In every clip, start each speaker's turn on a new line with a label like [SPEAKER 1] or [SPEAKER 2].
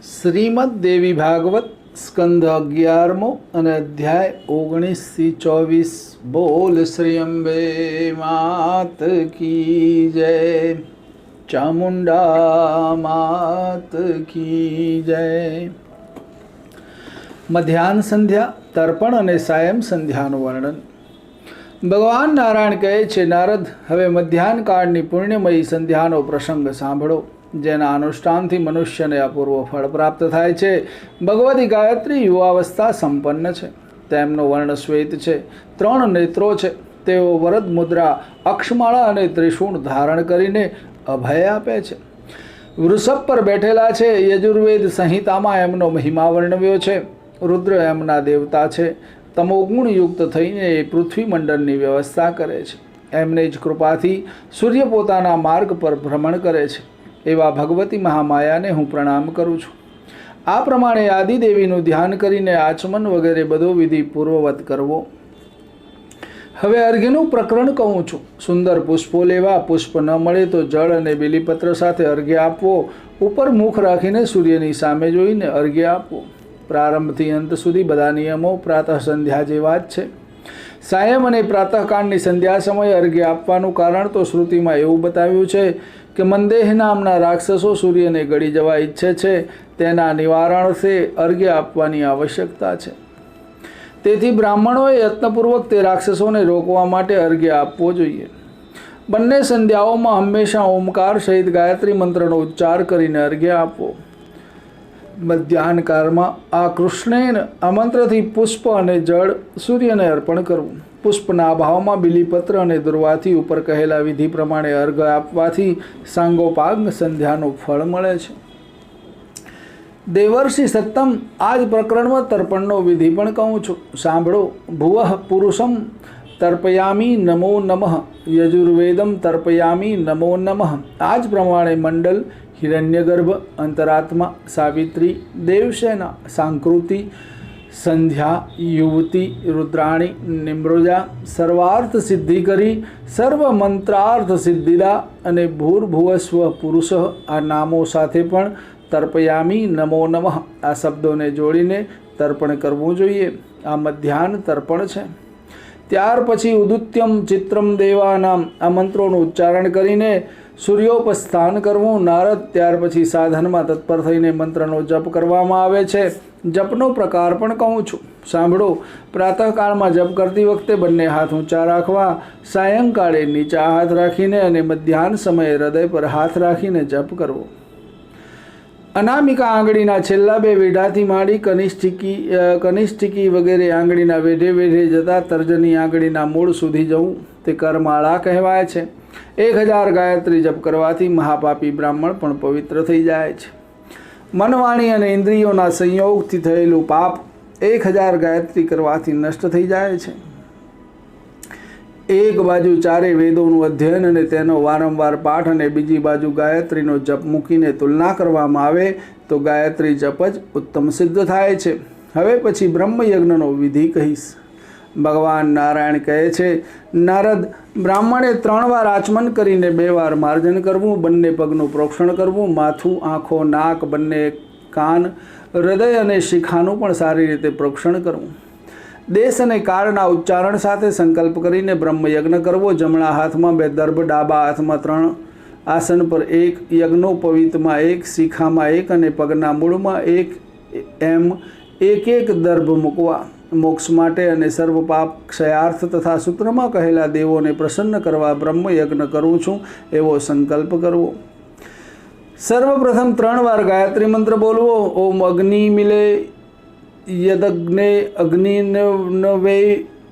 [SPEAKER 1] શ્રીમદ દેવી ભાગવત સ્કંધ 11મો અને અધ્યાય 19 થી 24। બોલ શ્રી અંબે માત કી જય, ચામુંડા માત કી જય। મધ્યાહન સંધ્યા, તર્પણ અને સાયમ સંધ્યાનું વર્ણન। ભગવાન નારાયણ કહે છે, નારદ, હવે મધ્યાહન કાળની પુણ્યમયી સંધ્યાનો પ્રસંગ સાંભળો, જેના અનુષ્ઠાનથી મનુષ્યને અપૂર્વ ફળ પ્રાપ્ત થાય છે। ભગવતી ગાયત્રી યુવાવસ્થા સંપન્ન છે, તેમનો વર્ણ શ્વેત છે, 3 નેત્રો છે, તેઓ વરદ મુદ્રા, અક્ષમાળા અને ત્રિશૂળ ધારણ કરીને અભય આપે છે। વૃષભ પર બેઠેલા છે, યજુર્વેદ સંહિતામાં એમનો મહિમા વર્ણવ્યો છે। રુદ્ર એમના દેવતા છે, તમોગુણ યુક્ત થઈને એ પૃથ્વી મંડળની વ્યવસ્થા કરે છે। એમને જ કૃપાથી સૂર્ય પોતાના માર્ગ પર ભ્રમણ કરે છે। એવા ભગવતી મહામાયાને હું પ્રણામ કરું છું। આ પ્રમાણે આદિદેવીનું ધ્યાન કરીને આચમન વગેરે બધો વિધિ પૂર્વવત કરવો। હવે અર્ઘ્યનું પ્રકરણ કહું છું। સુંદર પુષ્પો લેવા, પુષ્પ ન મળે તો જળ અને બિલીપત્ર સાથે અર્ઘ્ય આપવો। ઉપર મુખ રાખીને સૂર્યની સામે જોઈને અર્ઘ્ય આપવો। પ્રારંભથી અંત સુધી બધા નિયમો પ્રાતઃ સંધ્યા જેવા જ છે। સાયમ અને પ્રાતઃકાળની સંધ્યા સમયે અર્ઘ્ય આપવાનું કારણ તો શ્રુતિમાં એવું બતાવ્યું છે કે મંદેહ નામના રાક્ષસો સૂર્યને ગળી જવા ઈચ્છે છે, તેના નિવારણથી અર્ઘ્ય આપવાની આવશ્યકતા છે। તેથી બ્રાહ્મણોએ યત્નપૂર્વક તે રાક્ષસોને રોકવા માટે અર્ઘ્ય આપવો જોઈએ। બંને સંધ્યાઓમાં હંમેશા ઓમકાર સહિત ગાયત્રી મંત્રનો ઉચ્ચાર કરીને અર્ઘ્ય આપવો। મધ્યાહનકાળમાં આ કૃષ્ણેન આ મંત્રથી પુષ્પ અને જળ સૂર્યને અર્પણ કરવું। પુષ્પના અભાવમાં બિલીપત્ર અને દુર્વાથી ઉપર કહેલા વિધિ પ્રમાણે અર્ઘ્ય આપવાથી સાંગોપાંગ સંધ્યાનું ફળ મળે છે। દેવર્ષિ સત્તમ, આ જ પ્રકરણમાં તર્પણનો વિધિ પણ કહું છું, સાંભળો। ભુવઃ પુરુષમ તર્પયામી નમો નમઃ, યજુર્વેદમ તર્પયામી નમો નમઃ। આ જ પ્રમાણે મંડલ, હિરણ્યગર્ભ, અંતરાત્મા, સાવિત્રી, દેવસેના, સાંકૃતિ, સંધ્યા, યુવતી, રુદ્રાણી, નિમ્રોજા, સર્વાર્થ સિદ્ધિકરી, સર્વ મંત્રાર્થ સિદ્ધિદા અને ભૂર્ભુવસ્વ પુરુષ, આ નામો સાથે પણ તર્પયામી નમો નમઃ આ શબ્દોને જોડીને તર્પણ કરવું જોઈએ। આ મધ્યાહન તર્પણ છે। ત્યાર પછી ઉદુત્યમ ચિત્રમ દેવાનામ આ મંત્રોનું ઉચ્ચારણ કરીને સૂર્યોપસ્થાન કરવું। નારદ, ત્યાર પછી સાધનમાં તત્પર થઈને મંત્રનો જપ કરવામાં આવે છે। જપનો પ્રકાર પણ કહું છું, સાંભળો। પ્રાતઃકાળમાં જપ કરતી વખતે બંને હાથ ઊંચા રાખવા, સાયંકાળે નીચા હાથ રાખીને અને મધ્યાહન સમયે હૃદય પર હાથ રાખીને જપ કરવો। અનામિકા આંગળીના છેલ્લા 2 વેઢાથી માંડી કનિષ્ઠિકી વગેરે આંગળીના વેઢે વેઢે જતા તર્જની આંગળીના મૂળ સુધી જવું તે કરમાળા કહેવાય છે। 1000 ગાયત્રી જપ કરવાથી મહાપાપી બ્રાહ્મણ પણ પવિત્ર થઈ જાય છે। મન, વાણી અને ઇન્દ્રિયોના સંયોગથી થયેલું પાપ 1000 ગાયત્રી કરવાથી નષ્ટ થઈ જાય છે। એક બાજુ ચારે વેદોનું અધ્યયન અને તેનો વારંવાર પાઠ અને બીજી બાજુ ગાયત્રીનો જપ મૂકીને તુલના કરવામાં આવે તો ગાયત્રી જપ જ ઉત્તમ સિદ્ધ થાય છે। હવે પછી બ્રહ્મયજ્ઞનો વિધિ કહીશ। ભગવાન નારાયણ કહે છે, નારદ, બ્રાહ્મણે 3 વાર આચમન કરીને 2 વાર માર્જન કરવું, બંને પગનું પ્રોક્ષણ કરવું, માથું, આંખો, નાક, બંને કાન, હૃદય અને શિખાનું પણ સારી રીતે પ્રોક્ષણ કરવું। દેશ અને કાળના ઉચ્ચારણ સાથે સંકલ્પ કરીને બ્રહ્મયજ્ઞ કરવો। જમણા હાથમાં 2 દર્ભ, ડાબા હાથમાં 3, આસન પર 1, યજ્ઞોપવિતમાં 1, શિખામાં 1 અને પગના મૂળમાં 1, એમ 1 દર્ભ મૂકવા। મોક્ષ માટે અને સર્વ પાપ ક્ષયાર્થ તથા સૂત્રમાં કહેલા દેવોને પ્રસન્ન કરવા બ્રહ્મયજ્ઞ કરું છું એવો સંકલ્પ કરવો। સર્વપ્રથમ 3 વાર ગાયત્રી મંત્ર બોલવો। ઓમ અગ્નિ મિલે યદગ્ને અગ્નિનવે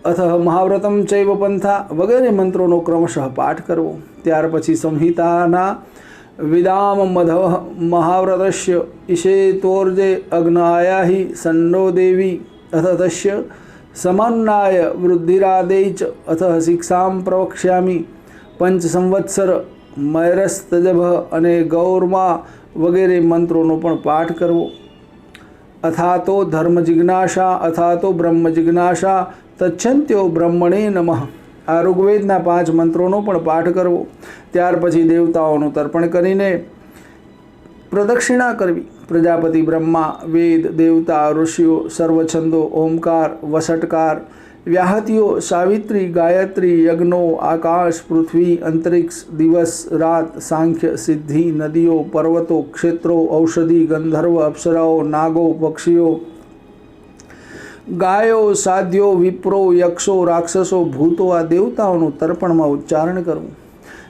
[SPEAKER 1] અથ મહાવ્રતમ ચૈવ પંથા વગેરે મંત્રોનો ક્રમશઃ પાઠ કરવો। ત્યાર પછી સંહિતાના વિદામ મધઃ મહાવ્રતસ્ય ઈશેતોર્જે અગ્નાયાહિ સન્નો દેવી અથ તસ્ય સમન્નાય વૃદ્ધિરાદેચ અથ શિક્ષામ પ્રવક્ષ્યામિ। 5 સંવત્સર મયરસ્તજભ અને ગૌરમા વગેરે મંત્રોનો પણ પાઠ કરવો। અથાતો ધર્મ જિજ્ઞાસા અથાતો બ્રહ્મ જિજ્ઞાસા તચ્છન્ત્યો બ્રહ્મણે નમઃ આ ઋગ્વેદના 5 મંત્રોનો પણ પાઠ કરવો। ત્યાર પછી દેવતાઓનું તર્પણ કરીને પ્રદક્ષિણા કરવી. પ્રજાપતિ બ્રહ્મા, વેદ, દેવતા, ઋષિઓ, સર્વછંદો, ઓમકાર, વસટકાર, વ્યાહતીઓ, સાવિત્રી, ગાયત્રી, યજ્ઞો, આકાશ, પૃથ્વી, અંતરિક્ષ, દિવસ, રાત, સાંખ્ય, સિદ્ધિ, નદીઓ, પર્વતો, ક્ષેત્રો, ઔષધિ, ગંધર્વ, અપ્સરાઓ, નાગો, પક્ષીઓ, ગાયો, સાધ્યો, વિપ્રો, યક્ષો, રાક્ષસો, ભૂતો આ દેવતાઓનું તર્પણમાં ઉચ્ચારણ કરવું.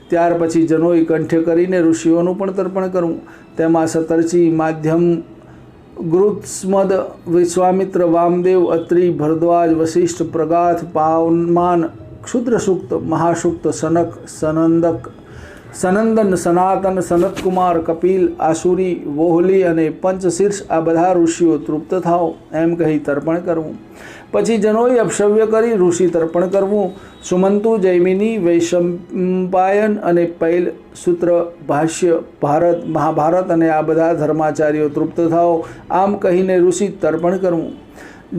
[SPEAKER 1] ત્યાર પછી જનોઈ કંઠ્ય કરીને ઋષિઓનું પણ તર્પણ કરવું. તેમાં સતર્ચી, માધ્યમ, ગૃત્સ્મદ, વિશ્વામિત્ર, વામદેવ, અત્રિ, ભરદ્વાજ, વશિષ્ઠ, પ્રગાથ, પાવમાન, ક્ષુદ્રસુક્ત, મહાસુક્ત, સનક, સનંદન, સનાતન, સનતકુમાર, કપિલ, આસુરી, વોહલી અને પંચશીર્ષ આ બધા ઋષિઓ તૃપ્ત થાઓ એમ કહી તર્પણ કરવું. પછી જનોઈ અપશવ્ય કરી ઋષિ તર્પણ કરવું. સુમંતુ, જૈમિની, વૈશંપાયન અને પૈલ, સૂત્ર, ભાષ્ય, ભારત, મહાભારત અને આ બધા ધર્માચાર્યો તૃપ્ત થાઓ આમ કહીને ઋષિ તર્પણ કરવું.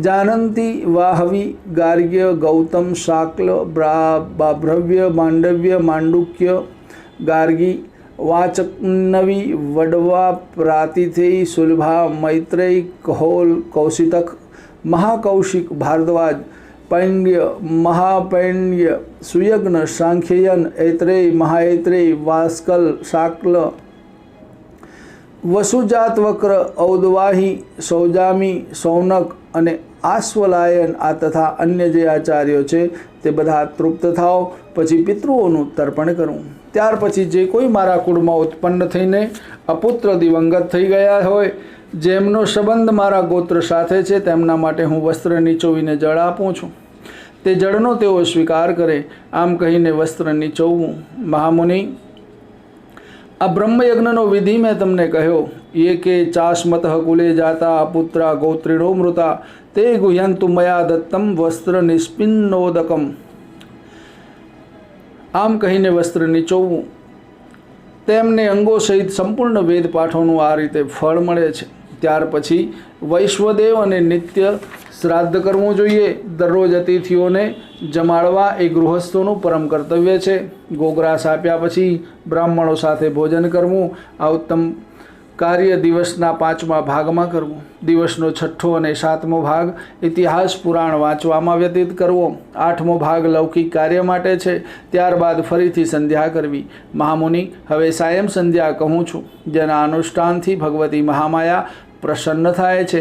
[SPEAKER 1] જાનંતી, વાહવી, ગાર્ગ્ય, ગૌતમ, શાક્લ, બાભ્રવ્ય, માંડવ્ય, માંડુક્ય, ગાર્ગી, વાચકનવી, વડવા, પ્રાતિથેય, સુલભા, મૈત્રેય, કહોલ, કૌશિતક, મહાકૌશિક, ભારદ્વાજ, પૈણ્ય, મહાપૈણ્ય, સુયજ્ઞ, સાંખ્યયન, ઐત્રેય, મહાઐત્રેય, વાસ્કલ, શાક્લ, વસુજાતવક્ર, ઔદવાહી, સૌજામી, સૌનક અને આશ્વલાયન આ તથા અન્ય જે આચાર્યો છે તે બધા તૃપ્ત થાઓ. પછી પિતૃઓનું તર્પણ કરવું. ત્યાર પછી જે કોઈ મારા કુળમાં ઉત્પન્ન થઈને અપુત્ર દિવંગત થઈ ગયા હોય, જેમનો સંબંધ મારા ગોત્ર સાથે છે, તેમના માટે હું વસ્ત્ર નીચોવીને જળ આપું છું. તે જળનો તેઓ સ્વીકાર કરે આમ કહીને વસ્ત્ર નીચોવવું. મહામુનિ, આ બ્રહ્મયજ્ઞનો વિધિ મેં તમને કહ્યો. એ કે ચાસ્મત કુલે જાતા પુત્રા ગોત્રીણો મૃતા તે ગુહ્યંતુ મયા દત્તમ વસ્ત્ર નિષ્પિન્નોદકમ. આમ કહીને વસ્ત્ર નીચોવવું. તેમને અંગો સહિત સંપૂર્ણ વેદ પાઠોનું આ રીતે ફળ મળે છે. ત્યાર પછી વૈશ્વદેવ અને નિત્ય શ્રાદ્ધ કરવું જોઈએ. દરરોજ અતિથિઓને જમાડવા એ ગૃહસ્થોનું પરમ કર્તવ્ય છે. ગોગ્રાસ આપ્યા પછી બ્રાહ્મણો સાથે ભોજન કરવું. આ ઉત્તમ કાર્ય દિવસના 5મા ભાગમાં કરવું. દિવસનો 6ઠ્ઠો અને 7મો ભાગ ઇતિહાસ પુરાણ વાંચવામાં વ્યતીત કરવો. 8મો ભાગ લૌકિક કાર્ય માટે છે. ત્યારબાદ ફરીથી સંધ્યા કરવી. મહામુનિ, હવે સાયમ સંધ્યા કહું છું, જેના અનુષ્ઠાનથી ભગવતી મહામાયા પ્રસન્ન થાય છે.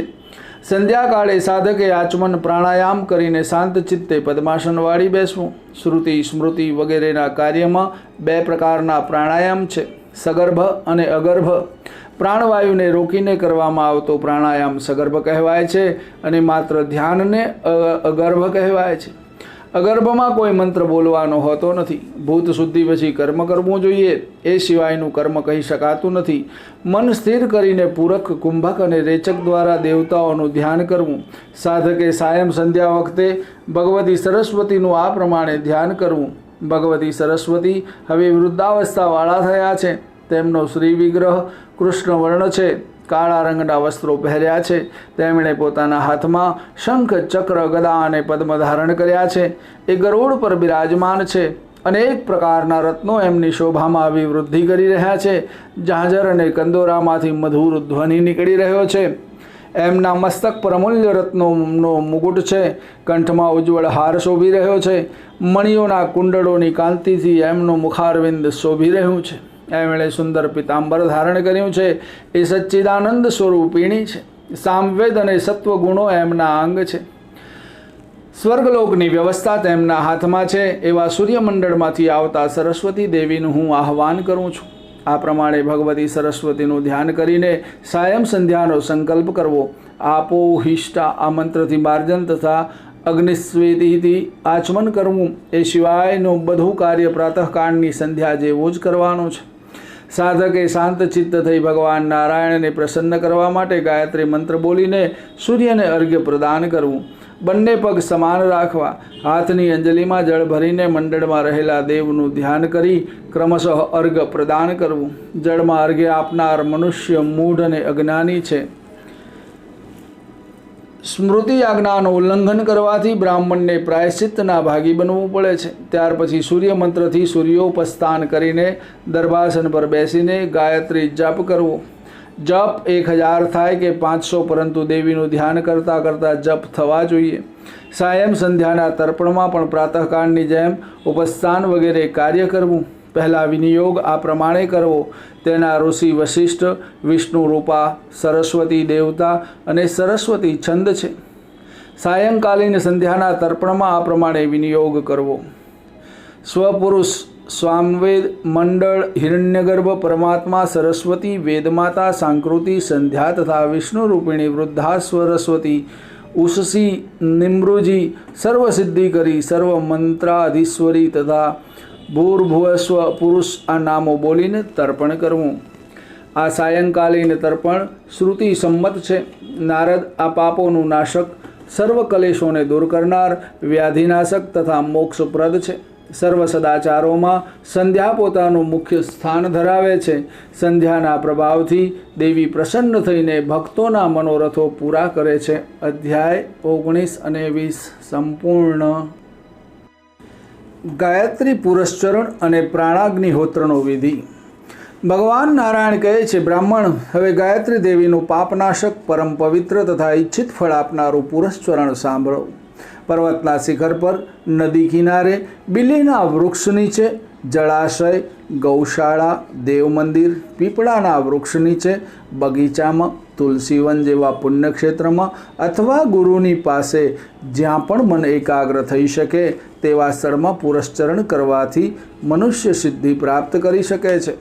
[SPEAKER 1] સંધ્યાકાળે સાધકે આચમન પ્રાણાયામ કરીને શાંત ચિત્તે પદ્માસન વાળી બેસવું. શ્રુતિ, સ્મૃતિ વગેરેના કાર્યમાં 2 પ્રકારના પ્રાણાયામ છે, સગર્ભ અને અગર્ભ. પ્રાણવાયુને રોકીને કરવામાં આવતો પ્રાણાયામ સગર્ભ કહેવાય છે અને માત્ર ધ્યાનને અગર્ભ કહેવાય છે. અગર્ભમાં કોઈ મંત્ર બોલવાનો હોતો નથી. ભૂત શુદ્ધિ પછી કર્મ કરવું જોઈએ, એ સિવાયનું કર્મ કહી શકાતું નથી. મન સ્થિર કરીને પૂરક, કુંભક અને રેચક દ્વારા દેવતાઓનું ધ્યાન કરવું. સાધકે સાયં સંધ્યા વખતે ભગવતી સરસ્વતીનું આ પ્રમાણે ધ્યાન કરવું. ભગવતી સરસ્વતી હવે વૃદ્ધાવસ્થાવાળા થયા છે. તેમનો શ્રી વિગ્રહ કૃષ્ણ વર્ણ છે. કાળા રંગના વસ્ત્રો પહેર્યા છે. તેમણે પોતાના હાથમાં શંખ, ચક્ર, ગદા અને પદ્મ ધારણ કર્યા છે. એ ગરુડ પર બિરાજમાન છે. અનેક પ્રકારના રત્નો એમની શોભામાં અભિવૃદ્ધિ કરી રહ્યા છે. ઝાંઝર અને કંદોરામાંથી મધુર ધ્વનિ નીકળી રહ્યો છે. એમના મસ્તક પર અમૂલ્ય રત્નોનો મુકુટ છે. કંઠમાં ઉજ્જવળ હાર શોભી રહ્યો છે. મણિયોના કુંડળોની કાંતિથી એમનું મુખારવિંદ શોભી રહ્યું છે. એમણે સુંદર પિતાંબર ધારણ કર્યું છે. એ સચ્ચિદાનંદ સ્વરૂપિણી છે. સામવેદ અને સત્વગુણો એમના અંગ છે. સ્વર્ગલોકની વ્યવસ્થા તેમના હાથમાં છે. એવા સૂર્યમંડળમાંથી આવતા સરસ્વતી દેવીનું હું આહ્વાન કરું છું. આ પ્રમાણે ભગવતી સરસ્વતીનું ધ્યાન કરીને સાયં સંધ્યાનો સંકલ્પ કરવો. આપો હિષ્ટા આ મંત્રથી માર્જન તથા અગ્નિસ્વેતિથી આચમન કરવું. એ સિવાયનું બધું કાર્ય પ્રાતઃકાળની સંધ્યા જેવું જ કરવાનું છે. સાધકે શાંત ચિત્ત થઈ ભગવાન નારાયણને પ્રસન્ન કરવા માટે ગાયત્રી મંત્ર બોલીને સૂર્યને અર્ઘ્ય પ્રદાન કરવું. બંને પગ સમાન રાખવા. હાથની અંજલિમાં જળ ભરીને મંડળમાં રહેલા દેવનું ધ્યાન કરી ક્રમશઃ અર્ઘ્ય પ્રદાન કરવું. જળમાં અર્ઘ્ય આપનાર મનુષ્ય મૂઢ અને અજ્ઞાની છે. સ્મૃતિ આજ્ઞાનું ઉલ્લંઘન કરવાથી બ્રાહ્મણને પ્રાયશ્ચિત્તના ભાગી બનવું પડે છે. ત્યાર પછી સૂર્ય મંત્રથી સૂર્યોપસ્થાન કરીને દર્ભાસન પર બેસીને ગાયત્રી જપ કરવો. જપ 1000 થાય કે 500, પરંતુ દેવીનું ધ્યાન કરતાં કરતાં જપ થવા જોઈએ. સાયં સંધ્યાના તર્પણમાં પણ પ્રાતઃકાળની જેમ ઉપસ્થાન વગેરે કાર્ય કરવું. પહેલાં વિનિયોગ આ પ્રમાણે કરવો. તેના ઋષિ વશિષ્ઠ, વિષ્ણુ રૂપા, સરસ્વતી દેવતા અને સરસ્વતી છંદ છે. સાયંકાલીન સંધ્યાના તર્પણમાં આ પ્રમાણે વિનિયોગ કરવો. સ્વપુરુષ, સ્વામવેદ, મંડળ, હિરણ્યગર્ભ, પરમાત્મા, સરસ્વતી, વેદમાતા, સાંકૃતિ, સંધ્યા તથા વિષ્ણુ રૂપિણી વૃદ્ધા સરસ્વતી, ઉષસી, નિમૃજી, સર્વસિદ્ધિ કરી, સર્વ મંત્રાધીશ્વરી તથા ભૂર્ભુવસ્વ પુરુષ આ નામો બોલીને તર્પણ કરવું. આ સાયંકાલીન તર્પણ શ્રુતિ સંમત છે. નારદ આ પાપોનું નાશક, સર્વ કલેશોને દૂર કરનાર, વ્યાધિનાશક તથા મોક્ષપ્રદ છે. સર્વ સદાચારોમાં સંધ્યા પોતાનું મુખ્ય સ્થાન ધરાવે છે. સંધ્યાના પ્રભાવથી દેવી પ્રસન્ન થઈને ભક્તોના મનોરથો પૂરા કરે છે. અધ્યાય 19 અને 20 સંપૂર્ણ. ગાયત્રી પુરસ્ચરણ અને પ્રાણાગ્નિહોત્રનો વિધિ. ભગવાન નારાયણ કહે છે, બ્રાહ્મણ, હવે ગાયત્રી દેવીનું પાપનાશક, પરમ પવિત્ર તથા ઈચ્છિત ફળ આપનારું પુરસ્ચરણ સાંભળો. પર્વતના શિખર પર, નદી કિનારે, બિલીના વૃક્ષ નીચે, જળાશય, ગૌશાળા, દેવ મંદિર, પીપળાના વૃક્ષ નીચે, બગીચામાં, તુલસીવન જેવા પુણ્યક્ષેત્રમાં અથવા ગુરુની પાસે જ્યાં પણ મન એકાગ્ર થઈ શકે તેવા સ્થળમાં પુરસ્ચરણ કરવાથી મનુષ્ય સિદ્ધિ પ્રાપ્ત કરી શકે છે.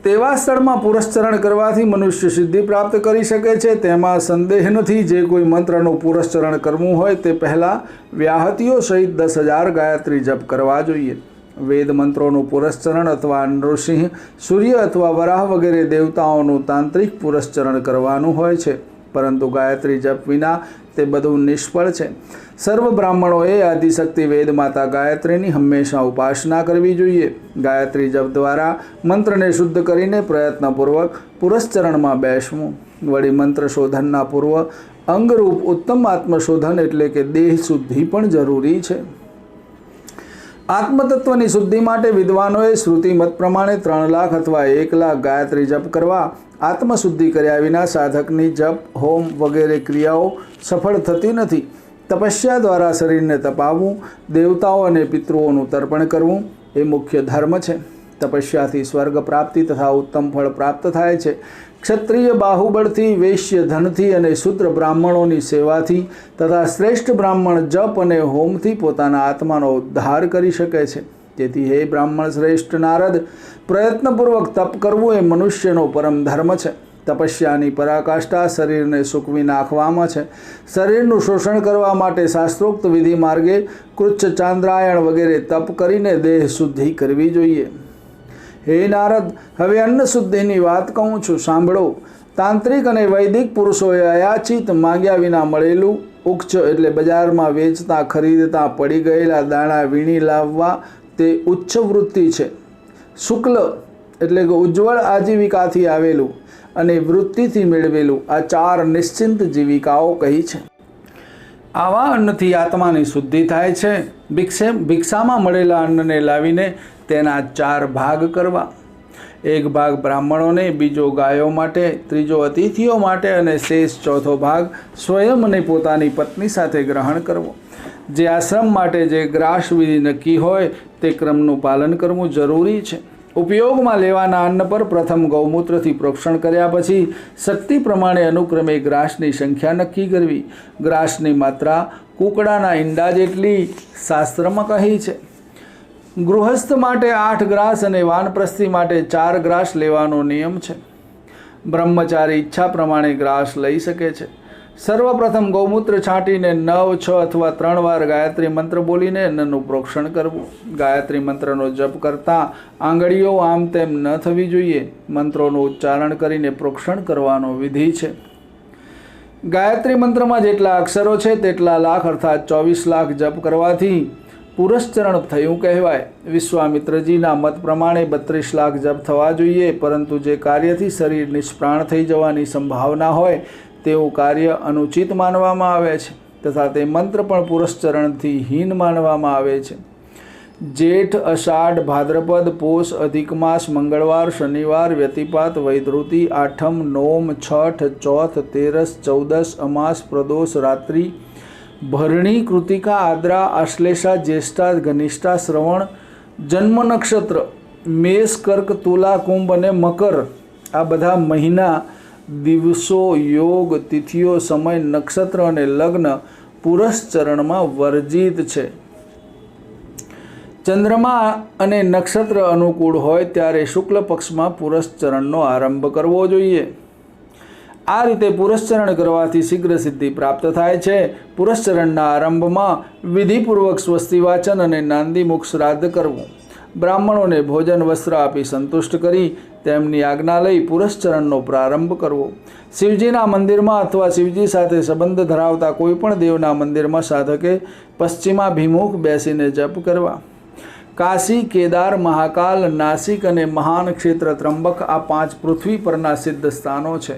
[SPEAKER 1] તેવા સ્થળમાં પુરસ્ચરણ કરવાથી મનુષ્ય સિદ્ધિ પ્રાપ્ત કરી શકે છે, તેમાં સંદેહ નથી. જે કોઈ મંત્રનું પુરસ્ચરણ કરવું હોય તે પહેલાં વ્યાહતીઓ સહિત 10,000 ગાયત્રી જપ કરવા જોઈએ. વેદ મંત્રોનું પુરસ્ચરણ અથવા નૃસિંહ, સૂર્ય અથવા વરાહ વગેરે દેવતાઓનું તાંત્રિક પુરસ્ચરણ કરવાનું હોય છે, પરંતુ ગાયત્રી જપ વિના તે બધું નિષ્ફળ છે. સર્વ બ્રાહ્મણોએ આદિશક્તિ વેદ માતા ગાયત્રીની હંમેશા ઉપાસના કરવી જોઈએ. ગાયત્રી જપ દ્વારા મંત્રને શુદ્ધ કરીને પ્રયત્નપૂર્વક પુરસ્ચરણમાં બેસવું. વળી મંત્ર શોધનના પૂર્વ અંગરૂપ ઉત્તમ આત્મશોધન એટલે કે દેહ શુદ્ધિ પણ જરૂરી છે. આત્મતત્વની શુદ્ધિ માટે વિદ્વાનોએ શ્રુતિ મત પ્રમાણે 3 લાખ અથવા 1 લાખ ગાયત્રી જપ કરવા. આત્મશુદ્ધિ કર્યા વિના સાધકની જપ, હોમ વગેરે ક્રિયાઓ સફળ થતી નથી. તપસ્યા દ્વારા શરીરને તપાવવું, દેવતાઓ અને પિતૃઓનું તર્પણ કરવું એ મુખ્ય ધર્મ છે. તપસ્યાથી સ્વર્ગ પ્રાપ્તિ તથા ઉત્તમ ફળ પ્રાપ્ત થાય છે. ક્ષત્રિય બાહુબળથી, વૈશ્ય ધનથી અને શૂદ્ર બ્રાહ્મણોની સેવાથી તથા શ્રેષ્ઠ બ્રાહ્મણ જપ અને હોમથી પોતાના આત્માનો ઉદ્ધાર કરી શકે છે. તેથી હે બ્રાહ્મણ શ્રેષ્ઠ નારદ, પ્રયત્નપૂર્વક તપ કરવું એ મનુષ્યનો પરમ ધર્મ છે. તપસ્યાની પરાકાષ્ઠા શરીરને સૂકવી નાખવામાં છે. શરીરનું શોષણ કરવા માટે શાસ્ત્રોક્ત વિધિ માર્ગે કૃચ્છ, ચાંદ્રાયણ વગેરે તપ કરીને દેહ શુદ્ધિ કરવી જોઈએ. હે નારદ, હવે અન્ન શુદ્ધિની વાત કહું છું, સાંભળો. તાંત્રિક અને વૈદિક પુરુષોએ અયાચિત, માંગ્યા વિના મળેલું, ઉચ્ચ એટલે બજારમાં વેચતા ખરીદતા પડી ગયેલા દાણા વીણી લાવવા તે ઉચ્ચ વૃત્તિ છે. શુક્લ એટલે કે ઉજ્જવળ આજીવિકાથી આવેલું અને વૃત્તિથી મેળવેલું આ 4 નિશ્ચિંત જીવિકાઓ કહી છે. આવા અન્નથી આત્માની શુદ્ધિ થાય છે. ભિક્ષામાં મળેલા અન્નને લાવીને તેના 4 ભાગ કરવા. 1 ભાગ બ્રાહ્મણોને, બીજો ગાયો માટે, ત્રીજો અતિથિઓ માટે અને શેષ 4થો ભાગ સ્વયં અને પોતાની પત્ની સાથે ગ્રહણ કરવો. જે આશ્રમ માટે જે ગ્રાસ વિધિ નક્કી હોય તે ક્રમનું પાલન કરવું જરૂરી છે. ઉપયોગમાં લેવાના અન્ન પર પ્રથમ ગૌમૂત્રથી પ્રોક્ષણ કર્યા પછી શક્તિ પ્રમાણે અનુક્રમે ગ્રાસની સંખ્યા નક્કી કરવી. ગ્રાસની માત્રા કૂકડાના ઈંડા જેટલી શાસ્ત્રમાં કહી છે. ગૃહસ્થ માટે 8 ગ્રાસ અને વાનપ્રસ્થી માટે 4 ગ્રાસ લેવાનો નિયમ છે. બ્રહ્મચારી ઈચ્છા પ્રમાણે ગ્રાસ લઈ શકે છે. સર્વપ્રથમ ગૌમૂત્ર છાંટીને 9, 6 અથવા 3 વાર ગાયત્રી મંત્ર બોલીને અન્નનું પ્રોક્ષણ કરવું. ગાયત્રી મંત્રનો જપ કરતાં આંગળીઓ આમ તેમ ન થવી જોઈએ. મંત્રોનું ઉચ્ચારણ કરીને પ્રોક્ષણ કરવાનો વિધિ છે. ગાયત્રી મંત્રમાં જેટલા અક્ષરો છે તેટલા લાખ અર્થાત 24 લાખ જપ કરવાથી પુરસ્ચરણ થયું કહેવાય. વિશ્વામિત્રજીના મત પ્રમાણે 32 લાખ જપ થવા જોઈએ, પરંતુ જે કાર્યથી શરીર નિષ્પ્રાણ થઈ જવાની સંભાવના હોય તેવું કાર્ય અનુચિત માનવામાં આવે છે તથા તે મંત્ર પણ પુરસ્ચરણથી હીન માનવામાં આવે છે. जेठ अषाढ़ भाद्रपद पोष अधिक मास मंगलवार शनिवार व्यतिपात वैधृति आठम नोम छठ चौथ तेरस चौदस अमास प्रदोष रात्रि भरणी कृतिका आद्रा आश्लेषा ज्येष्ठा घनिष्ठा श्रवण जन्म नक्षत्र मेष कर्क तुला कुंभ અને મકર આ બધા મહિના દિવસો યોગ તિથિઓ સમય નક્ષત્ર અને લગ્ન પુરસ્ચરણમાં વર્જિત છે। ચંદ્રમા અને નક્ષત્ર અનુકૂળ હોય ત્યારે શુક્લ પક્ષમાં પુરસ્ચરણનો આરંભ કરવો જોઈએ। આ રીતે પુરસ્ચરણ કરવાથી શીઘ્ર સિદ્ધિ પ્રાપ્ત થાય છે। પુરસ્ચરણના આરંભમાં વિધિપૂર્વક સ્વસ્તિ વાચન અને નાંદીમુખ શ્રાદ્ધ કરવું, બ્રાહ્મણોને ભોજન વસ્ત્ર આપી સંતુષ્ટ કરી તેમની આજ્ઞા લઈ પુરસ્ચરણનો પ્રારંભ કરવો। શિવજીના મંદિરમાં અથવા શિવજી સાથે સંબંધ ધરાવતા કોઈપણ દેવના મંદિરમાં સાધકે પશ્ચિમાભિમુખ બેસીને જપ કરવા। કાશી કેદાર મહાકાલ નાસિક અને મહાન ક્ષેત્ર ત્રંબક આ 5 પૃથ્વી પરના સિદ્ધ સ્થાનો છે।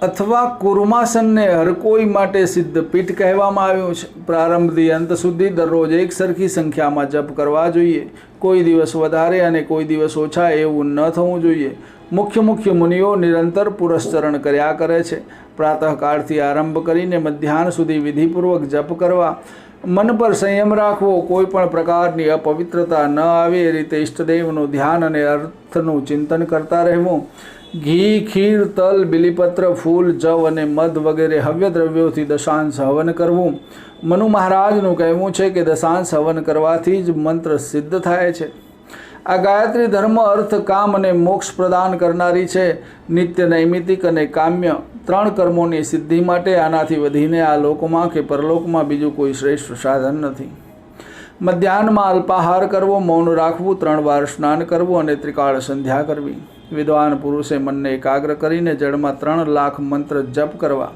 [SPEAKER 1] અથવા કુર્માસનને હર કોઈ માટે સિદ્ધ પીઠ કહેવામાં આવ્યું છે। પ્રારંભથી અંત સુધી દરરોજ એક સરખી સંખ્યામાં જપ કરવા જોઈએ। કોઈ દિવસ વધારે અને કોઈ દિવસ ઓછા એવું ન થવું જોઈએ। મુખ્ય મુનિઓ નિરંતર પુરસ્ચરણ કર્યા કરે છે। પ્રાતઃકાળથી આરંભ કરીને મધ્યાહન સુધી વિધિપૂર્વક જપ કરવા। મન પર સંયમ રાખવો, કોઈ પણ પ્રકારની અપવિત્રતા ન આવે એ રીતે ઈષ્ટદેવનું ધ્યાન અને અર્થનું ચિંતન કરતા રહેવું। ઘી ખીર તલ બિલીપત્ર ફૂલ જવ અને મધ વગેરે હવ્ય દ્રવ્યોથી દશાંશ હવન કરવું। મનુ મહારાજનું કહેવું છે કે દશાંશ હવન કરવાથી જ મંત્ર સિદ્ધ થાય છે। આ ગાયત્રી ધર્મ અર્થ કામ અને મોક્ષ પ્રદાન કરનારી છે। નિત્ય નૈમિતિક અને કામ્ય 3 કર્મોની સિદ્ધિ માટે આનાથી વધીને આ લોકમાં કે પરલોકમાં બીજું કોઈ શ્રેષ્ઠ સાધન નથી। મધ્યાહનમાં અલ્પાહાર કરવો, મૌન રાખવું, 3 વાર સ્નાન કરવું અને ત્રિકાળ સંધ્યા કરવી। વિદ્વાન પુરુષે મનને એકાગ્ર કરીને જળમાં 3 લાખ મંત્ર જપ કરવા।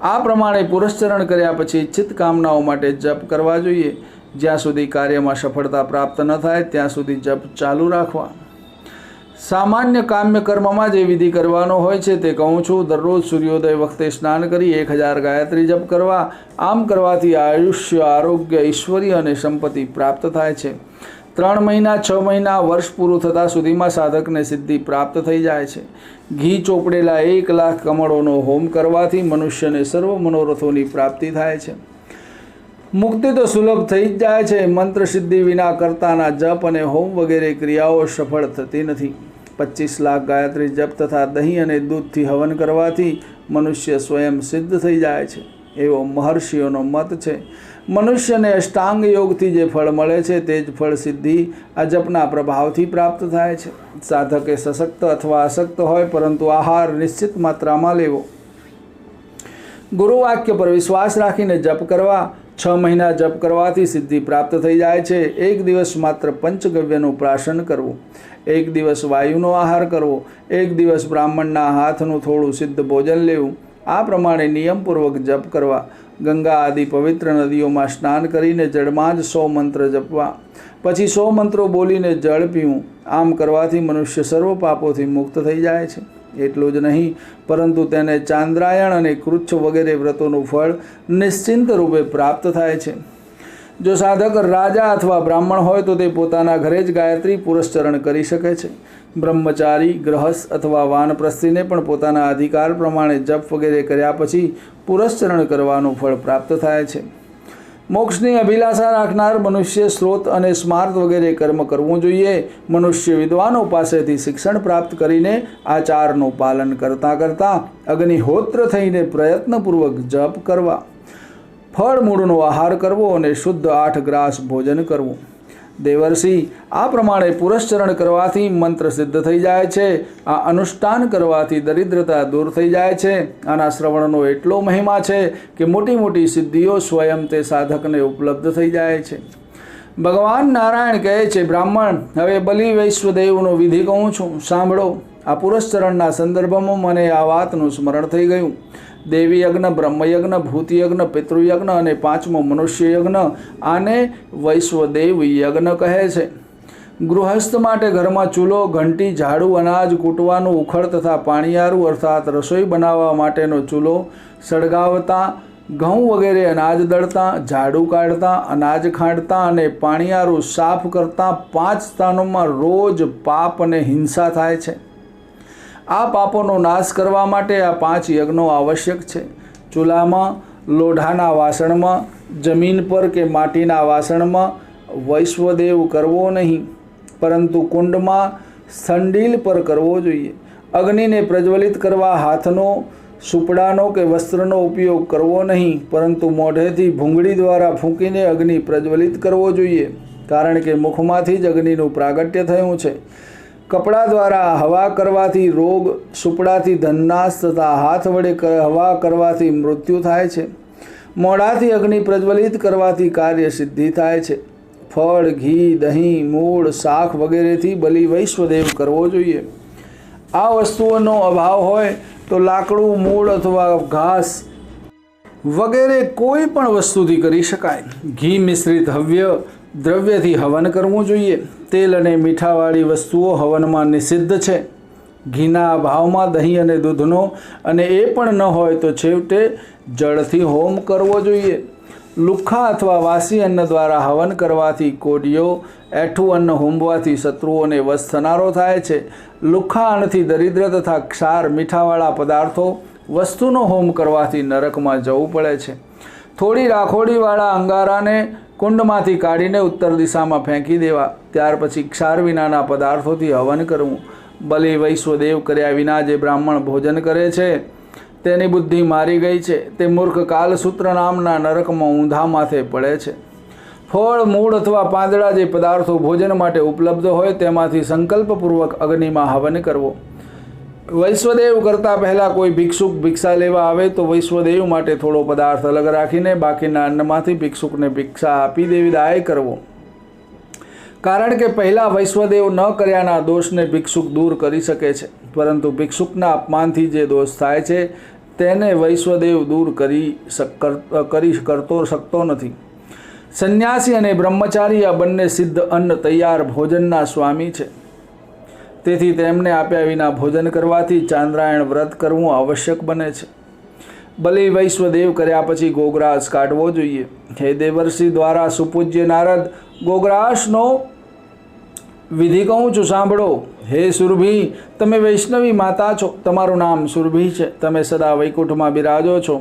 [SPEAKER 1] આ પ્રમાણે પુરસ્ચરણ કર્યા પછી ઇચ્છિત કામનાઓ માટે જપ કરવા જોઈએ। જ્યાં સુધી કાર્યમાં સફળતા પ્રાપ્ત ન થાય ત્યાં સુધી જપ ચાલુ રાખવા। સામાન્ય કામ્ય કર્મમાં જે વિધિ કરવાનો હોય છે તે કહું છું। દરરોજ સૂર્યોદય વખતે સ્નાન કરી 1000 ગાયત્રી જપ કરવા। આમ કરવાથી આયુષ્ય આરોગ્ય ઐશ્વર્ય અને સંપત્તિ પ્રાપ્ત થાય છે। 3 મહિના 6 મહિના વર્ષ પૂરું થતાં સુધીમાં સાધકને સિદ્ધિ પ્રાપ્ત થઈ જાય છે। ઘી ચોપડેલા 1 લાખ કમળોનો હોમ કરવાથી મનુષ્યને સર્વ મનોરથોની પ્રાપ્તિ થાય છે। મુક્તિ તો સુલભ થઈ જ જાય છે। મંત્ર સિદ્ધિ વિના કરતાના જપ અને હોમ વગેરે ક્રિયાઓ સફળ થતી નથી। 25 લાખ ગાયત્રી જપ તથા દહીં અને દૂધથી હવન કરવાથી મનુષ્ય સ્વયં સિદ્ધ થઈ જાય છે એવો મહર્ષિઓનો મત છે। મનુષ્યને અષ્ટાંગ યોગથી જે ફળ મળે છે તે જ ફળ સિદ્ધિ આ જપના પ્રભાવથી પ્રાપ્ત થાય છે। સાધકે સશક્ત અથવા અશક્ત હોય પરંતુ આહાર નિશ્ચિત માત્રામાં લેવો। ગુરુ વાક્ય પર વિશ્વાસ રાખીને જપ કરવા। 6 મહિના જપ કરવાથી સિદ્ધિ પ્રાપ્ત થઈ જાય છે। 1 દિવસ માત્ર પંચગવ્યનું પ્રાશન કરવું, 1 દિવસ વાયુનો આહાર કરવો, 1 દિવસ બ્રાહ્મણના હાથનું થોડું સિદ્ધ ભોજન લેવું। આ પ્રમાણે નિયમપૂર્વક જપ કરવા। ગંગા આદિ પવિત્ર નદીઓમાં સ્નાન કરીને જળમાં જ 100 મંત્ર જપવા, પછી 100 મંત્રો બોલીને જળ પીવું। આમ કરવાથી મનુષ્ય સર્વ પાપોથી મુક્ત થઈ જાય છે। એટલું જ નહીં પરંતુ તેને ચાંદ્રાયણ અને કૃચ્છ વગેરે વ્રતોનું ફળ નિશ્ચિંત રૂપે પ્રાપ્ત થાય છે। જો સાધક રાજા અથવા બ્રાહ્મણ હોય તો તે પોતાના ઘરે જ ગાયત્રી પુરસ્ચરણ કરી શકે છે। બ્રહ્મચારી ગ્રહસ્થ અથવા વાનપ્રસ્થીને પણ પોતાના અધિકાર પ્રમાણે જપ વગેરે કર્યા પછી પુરસ્ચરણ કરવાનું ફળ પ્રાપ્ત થાય છે। મોક્ષની અભિલાષા રાખનાર મનુષ્ય સ્ત્રોત અને સ્માર્ત વગેરે કર્મ કરવું જોઈએ। મનુષ્ય વિદ્વાનો પાસેથી શિક્ષણ પ્રાપ્ત કરીને આચારનું પાલન કરતાં કરતાં અગ્નિહોત્ર થઈને પ્રયત્નપૂર્વક જપ કરવા। ફળ મૂળનો આહાર કરવો અને શુદ્ધ 8 ગ્રાસ ભોજન કરવું। દેવર્ષિ આ પ્રમાણે પુરસ્ચરણ કરવાથી મંત્ર સિદ્ધ થઈ જાય છે। આ અનુષ્ઠાન કરવાથી દરિદ્રતા દૂર થઈ જાય છે। આના શ્રવણનો એટલો મહિમા છે કે મોટી મોટી સિદ્ધિઓ સ્વયં તે સાધકને ઉપલબ્ધ થઈ જાય છે। ભગવાન નારાયણ કહે છે, બ્રાહ્મણ હવે બલિ વૈશ્વદેવનો વિધિ કહું છું, સાંભળો। આ પુરસ્ચરણના સંદર્ભમાં મને આ વાતનું સ્મરણ થઈ ગયું। દેવી યજ્ઞ, બ્રહ્મયજ્ઞ, ભૂતયજ્ઞ, પિતૃયજ્ઞ અને 5મો મનુષ્ય યજ્ઞ, આને વૈશ્વદેવ યજ્ઞ કહે છે। ગૃહસ્થ માટે ઘરમાં ચૂલો, ઘંટી, ઝાડુ, અનાજ કૂટવાનું ઉખળ તથા પાણીયારું અર્થાત રસોઈ બનાવવા માટેનો ચૂલો સળગાવતા ઘઉં વગેરે અનાજ દળતા, ઝાડુ કાઢતા, અનાજ ખાંડતા અને પાણીયારું સાફ કરતા 5 સ્થાનોમાં રોજ પાપ અને હિંસા થાય છે. આ પાપોનો નાશ કરવા માટે આ 5 યજ્ઞો આવશ્યક છે. ચૂલામાં, લોઢાના વાસણમાં, જમીન પર કે માટીના વાસણમાં વૈશ્વદેવ કરવો નહીં, પરંતુ કુંડમાં સંડીલ પર કરવો જોઈએ. અગ્નિને પ્રજ્વલિત કરવા હાથનો, સુપડાનો કે વસ્ત્રનો ઉપયોગ કરવો નહીં, પરંતુ મોઢેથી ભૂંગળી દ્વારા ફૂંકીને અગ્નિ પ્રજ્વલિત કરવો જોઈએ, કારણ કે મુખમાંથી જ અગ્નિનું પ્રાગટ્ય થયું છે. કપડા દ્વારા હવા કરવાથી રોગ, સુપડાથી ધનનાશ તથા હાથ વડે હવા કરવાથી મૃત્યુ થાય છે. મોઢાથી અગ્નિ પ્રજ્વલિત કરવાથી કાર્ય સિદ્ધિ થાય છે. ફળ, ઘી, દહીં, મૂળ, શાક વગેરેથી બલિ વૈશ્વદેવ કરવો જોઈએ. આ વસ્તુઓનો અભાવ હોય તો લાકડું, મૂળ અથવા ઘાસ વગેરે કોઈ પણ વસ્તુથી કરી શકાય. ઘી મિશ્રિત હવ્ય દ્રવ્યથી હવન કરવું જોઈએ. તેલ અને મીઠાવાળી વસ્તુઓ હવનમાં નિષિદ્ધ છે. ઘીના અભાવમાં દહીં અને દૂધનો અને એ પણ ન હોય તો છેવટે જળથી હોમ કરવો જોઈએ. લુખ્ખા અથવા વાસી અન્ન દ્વારા હવન કરવાથી કોડિયો, એઠું અન્ન હોમવાથી શત્રુઓને વશ થનારો થાય છે. લુખ્ખા અન્નથી દરિદ્ર તથા ક્ષાર, મીઠાવાળા પદાર્થો વસ્તુનો હોમ કરવાથી નરકમાં જવું પડે છે. થોડી રાખોડીવાળા અંગારાને કુંડમાંથી કાઢીને ઉત્તર દિશામાં ફેંકી દેવા. ત્યાર પછી ક્ષાર વિનાના પદાર્થોથી હવન કરવું. બલિ વૈશ્વદેવ કર્યા વિના જે બ્રાહ્મણ ભોજન કરે છે તેની બુદ્ધિ મારી ગઈ છે. તે મૂર્ખ કાલસૂત્ર નામના નરકમાં ઊંધા માથે પડે છે. ફળ, મૂળ અથવા પાંદડા જે પદાર્થો ભોજન માટે ઉપલબ્ધ હોય તેમાંથી સંકલ્પપૂર્વક અગ્નિમાં હવન કરવો. વૈશ્વદેવ કરતાં પહેલાં કોઈ ભિક્ષુક ભિક્ષા લેવા આવે તો વૈશ્વદેવ માટે થોડો પદાર્થ અલગ રાખીને બાકીના અન્નમાંથી ભિક્ષુકને ભિક્ષા આપી દેવી દાય કરવો. કારણ કે પહેલાં વૈશ્વદેવ ન કર્યાના દોષને ભિક્ષુક દૂર કરી શકે છે, પરંતુ ભિક્ષુકના અપમાનથી જે દોષ થાય છે તેને વૈશ્વદેવ દૂર કરતો શકતો નથી. સંન્યાસી અને બ્રહ્મચારી આ બંને સિદ્ધ અન્ન તૈયાર ભોજનના સ્વામી છે. તેથી તેમને આપ્યા વિના ભોજન કરવાથી ચાંદ્રાયણ વ્રત કરવું આવશ્યક બને છે. બલિ વૈશ્વદેવ કર્યા પછી ગોગ્રાસ કાઢવો જોઈએ. હે દેવર્ષિ દ્વારા સુપૂજ્ય નારદ, ગોગ્રાસનો વિધિ કહું છું, સાંભળો. હે સુરભી, તમે વૈષ્ણવી માતા છો. તમારું નામ સુરભી છે. તમે સદા વૈકુંઠમાં બિરાજો છો.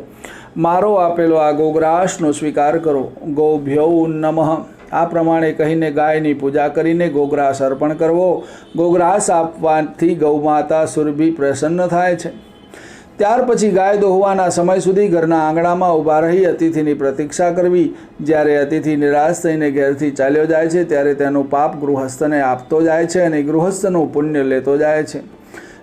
[SPEAKER 1] મારો આપેલો આ ગોગ્રાસનો સ્વીકાર કરો. ગોભ્યો નમઃ. આ પ્રમાણે કહીને ગાયની પૂજા કરીને ગોગ્રાસ અર્પણ કરવો. ગોગ્રાસ આપવાથી ગૌમાતા સુરભી પ્રસન્ન થાય છે. ત્યાર પછી ગાય દોહવાના સમય સુધી ઘરના આંગણામાં ઊભા રહી અતિથિની પ્રતીક્ષા કરવી. જ્યારે અતિથિ નિરાશ થઈને ઘેરથી ચાલ્યો જાય છે ત્યારે તેનું પાપ ગૃહસ્થને આપતો જાય છે અને ગૃહસ્થનું પુણ્ય લેતો જાય છે.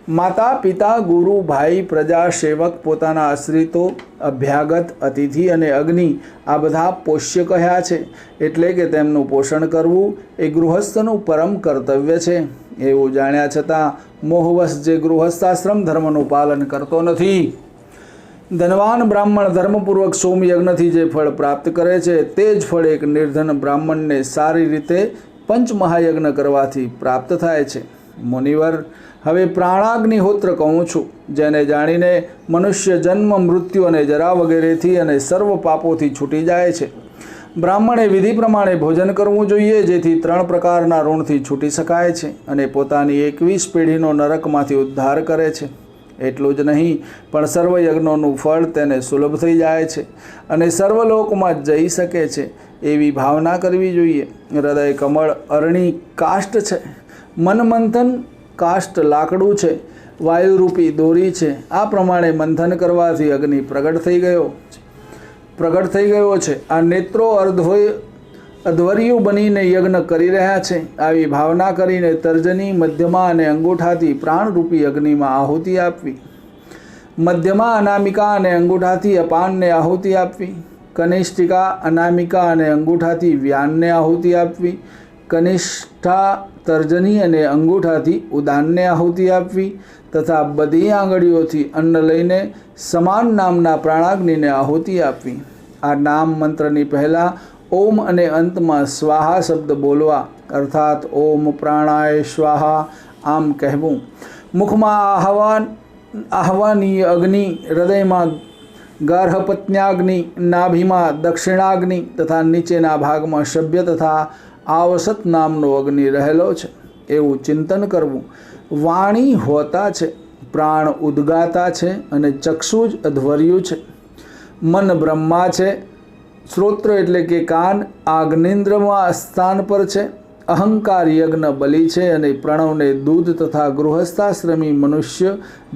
[SPEAKER 1] માતા, પિતા, ગુરુ, ભાઈ, પ્રજા, સેવક, પોતાના આશ્રિતો, અભ્યાગત, અતિથિ અને અગ્નિ આ બધા પોષ્ય કહ્યા છે. એટલે કે તેમનું પોષણ કરવું એ ગૃહસ્થનું પરમ કર્તવ્ય છે. એવું જાણ્યા છતાં મોહવશ જે ગૃહસ્થાશ્રમ ધર્મનું પાલન કરતો નથી. ધનવાન બ્રાહ્મણ ધર્મપૂર્વક સોમયજ્ઞથી જે ફળ પ્રાપ્ત કરે છે તે જ ફળ એક નિર્ધન બ્રાહ્મણને સારી રીતે પંચમહાયજ્ઞ કરવાથી પ્રાપ્ત થાય છે. મુનિવર, હવે પ્રાણાગ્નિહોત્ર કહું છું, જેને જાણીને મનુષ્ય જન્મ, મૃત્યુ અને જરા વગેરેથી અને સર્વ પાપોથી છૂટી જાય છે. બ્રાહ્મણે વિધિ પ્રમાણે ભોજન કરવું જોઈએ, જેથી 3 પ્રકારના ઋણથી છૂટી શકાય છે અને પોતાની 21 પેઢીનો નરકમાંથી ઉદ્ધાર કરે છે. એટલું જ નહીં, પણ સર્વ યજ્ઞોનું ફળ તેને સુલભ થઈ જાય છે અને સર્વલોકમાં જઈ શકે છે એવી ભાવના કરવી જોઈએ. હૃદય કમળ અરણી કાષ્ઠ છે. મનમંથન કાષ્ઠ લાકડું છે. વાયુરૂપી દોરી છે. આ પ્રમાણે મંથન કરવાથી અગ્નિ પ્રગટ થઈ ગયો છે. આ નેત્રો અધ્વર્યું બનીને યજ્ઞ કરી રહ્યા છે. આવી ભાવના કરીને તર્જની, મધ્યમાં અને અંગૂઠાથી પ્રાણરૂપી અગ્નિમાં આહુતિ આપવી. મધ્યમાં, અનામિકા અને અંગૂઠાથી અપાનને આહુતિ આપવી. કનિષ્ઠિકા, અનામિકા અને અંગૂઠાથી વ્યાનને આહુતિ આપવી. કનિષ્ઠા, તર્જની અને અંગૂઠાથી ઉદાનને આહુતિ આપવી તથા બધી આંગળીઓથી અન્ન લઈને સમાન નામના પ્રાણાગ્નિને આહુતિ આપવી. આ નામ મંત્રની પહેલાં ઓમ અને અંતમાં સ્વાહા શબ્દ બોલવા, અર્થાત ઓમ પ્રાણાય સ્વાહા આમ કહેવું. મુખમાં આહવાનીય અગ્નિ, હૃદયમાં ગાર્હપત્ન્યાગ્નિ, નાભીમાં દક્ષિણાગ્નિ તથા નીચેના ભાગમાં સભ્ય તથા આવસત નામનો અગ્નિ રહેલો છે એવું ચિંતન કરવું. વાણી હોતા છે, પ્રાણ ઉદ્ગાતા છે અને ચક્ષુ જ અધ્વર્યું છે. મન બ્રહ્મા છે, શ્રોત્ર એટલે કે કાન આગ્નેન્દ્રમાં સ્થાન પર છે. અહંકાર યજ્ઞ બલિ છે અને પ્રણવને દૂધ તથા ગૃહસ્થાશ્રમી મનુષ્ય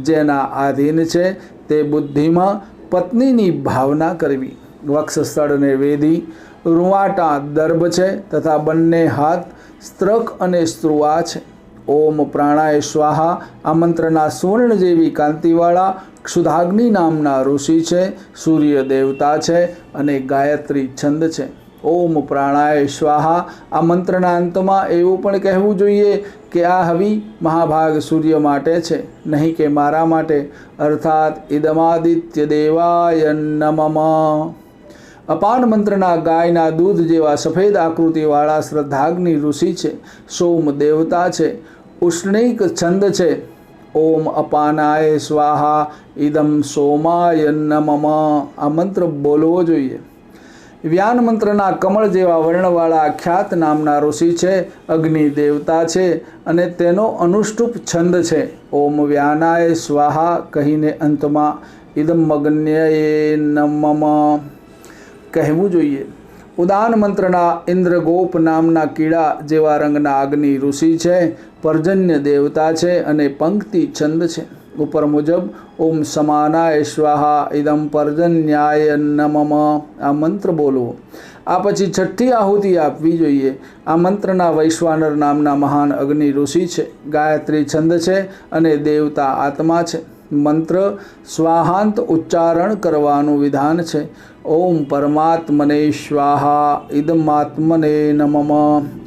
[SPEAKER 1] જેના આધીન છે તે બુદ્ધિમાં પત્નીની ભાવના કરવી. વક્ષસ્થળને વેદી, રૂવાટા દર્ભ છે તથા બંને હાથ સ્ત્રક અને સ્ત્રુવા છે. ઓમ પ્રાણાય સ્વાહા આ મંત્રના સુવર્ણ જેવી કાંતિવાળા ક્ષુધાગ્નિ નામના ઋષિ છે, સૂર્ય દેવતા છે અને ગાયત્રી છંદ છે. ઓમ પ્રાણાય સ્વાહા આ મંત્રના અંતમાં એવું પણ કહેવું જોઈએ કે આ હવિ મહાભાગ સૂર્ય માટે છે, નહીં કે મારા માટે, અર્થાત ઇદમાદિત્ય દેવાય નમઃ. અપાન મંત્રના ગાયના દૂધ જેવા સફેદ આકૃતિવાળા શ્રદ્ધાગ્નિ ઋષિ છે, સોમ દેવતા છે, ઉષ્ણિક છંદ છે. ઓમ અપાનાય સ્વાહા ઇદમ સોમાય નમઃ આ મંત્ર બોલવો જોઈએ. વ્યાન મંત્રના કમળ જેવા વર્ણવાળા ખ્યાત નામના ઋષિ છે, અગ્નિ દેવતા છે અને તેનો અનુષ્ટુપ છંદ છે. ઓમ વ્યાનાય સ્વાહા કહીને અંતમાં ઇદમ અગ્ન્યયે નમઃ કહેવું જોઈએ. ઉદાન મંત્રના ઇન્દ્રગોપ નામના કીડા જેવા રંગના અગ્નિ ઋષિ છે, પર્જન્ય દેવતા છે અને પંક્તિ છંદ છે. ઉપર મુજબ ઓમ સમાનાય સ્વાહા ઇદમ પર્જન્યાય નમઃ આ મંત્ર બોલવો. આ પછી છઠ્ઠી આહુતિ આપવી જોઈએ. આ મંત્રના વૈશ્વાનર નામના મહાન અગ્નિ ઋષિ છે, ગાયત્રી છંદ છે અને દેવતા આત્મા છે. મંત્ર સ્વાહાંત ઉચ્ચારણ કરવાનું વિધાન છે. ઓમ પરમાત્મને સ્વાહા ઇદમાત્મને નમઃ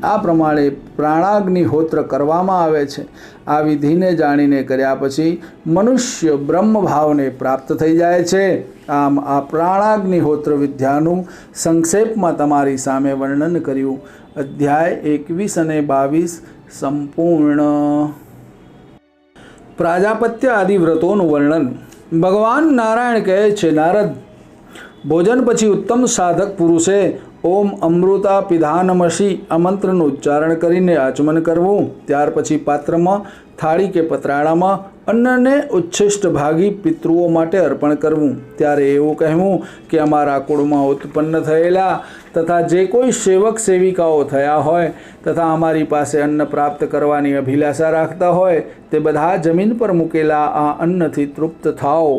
[SPEAKER 1] આ પ્રમાણે પ્રાણાગ્નિહોત્ર કરવામાં આવે છે. આ વિધિને જાણીને કર્યા પછી મનુષ્ય બ્રહ્મભાવને પ્રાપ્ત થઈ જાય છે. આમ આ પ્રાણાગ્નિહોત્ર વિદ્યાનું સંક્ષેપમાં તમારી સામે વર્ણન કર્યું. અધ્યાય 21 અને 22 સંપૂર્ણ. પ્રાજાપત્ય આદિ વ્રતોનું વર્ણન. ભગવાન નારાયણ કહે છે, નારદ, ભોજન પછી ઉત્તમ સાધક પુરુષે ઓમ અમૃતા પિધાનમસી આ મંત્રનું ઉચ્ચારણ કરીને આચમન કરવું. ત્યાર પછી પાત્રમાં, થાળી કે પતરાળામાં અન્નને ઉચ્છિષ્ટ ભાગી પિતૃઓ માટે અર્પણ કરવું. ત્યારે એવું કહેવું કે અમારા કુળમાં ઉત્પન્ન થયેલા તથા જે કોઈ સેવક સેવિકાઓ થયા હોય તથા અમારી પાસે અન્ન પ્રાપ્ત કરવાની અભિલાષા રાખતા હોય તે બધા જમીન પર મૂકેલા આ અન્નથી તૃપ્ત થાઓ.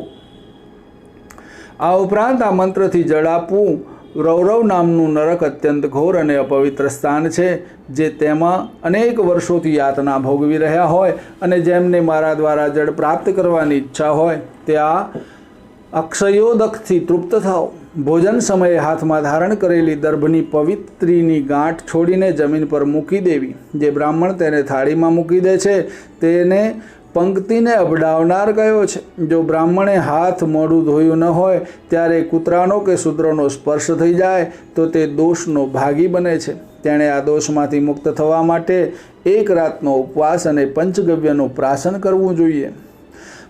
[SPEAKER 1] આ ઉપરાંત આ મંત્રથી જળ આપવું. રૌરવ નામનું નરક અત્યંત ઘોર અને અપવિત્ર સ્થાન છે, જે તેમાં અનેક વર્ષોથી યાતના ભોગવી રહ્યા હોય અને જેમને મારા દ્વારા જળ પ્રાપ્ત કરવાની ઈચ્છા હોય તે આ અક્ષયોદકથી તૃપ્ત થાઓ. ભોજન સમયે હાથમાં ધારણ કરેલી દર્ભની પવિત્રીની ગાંઠ છોડીને જમીન પર મૂકી દેવી. જે બ્રાહ્મણ તેને થાળીમાં મૂકી દે છે તેને પંક્તિને અભડાવનાર કયો છે. જો બ્રાહ્મણે હાથ મોઢું ધોયું ન હોય ત્યારે કૂતરાનો કે શૂદ્રનો સ્પર્શ થઈ જાય તો તે દોષનો ભાગી બને છે. તેણે આ દોષમાંથી મુક્ત થવા માટે એક રાતનો ઉપવાસ અને પંચગવ્યનું પ્રાશન કરવું જોઈએ.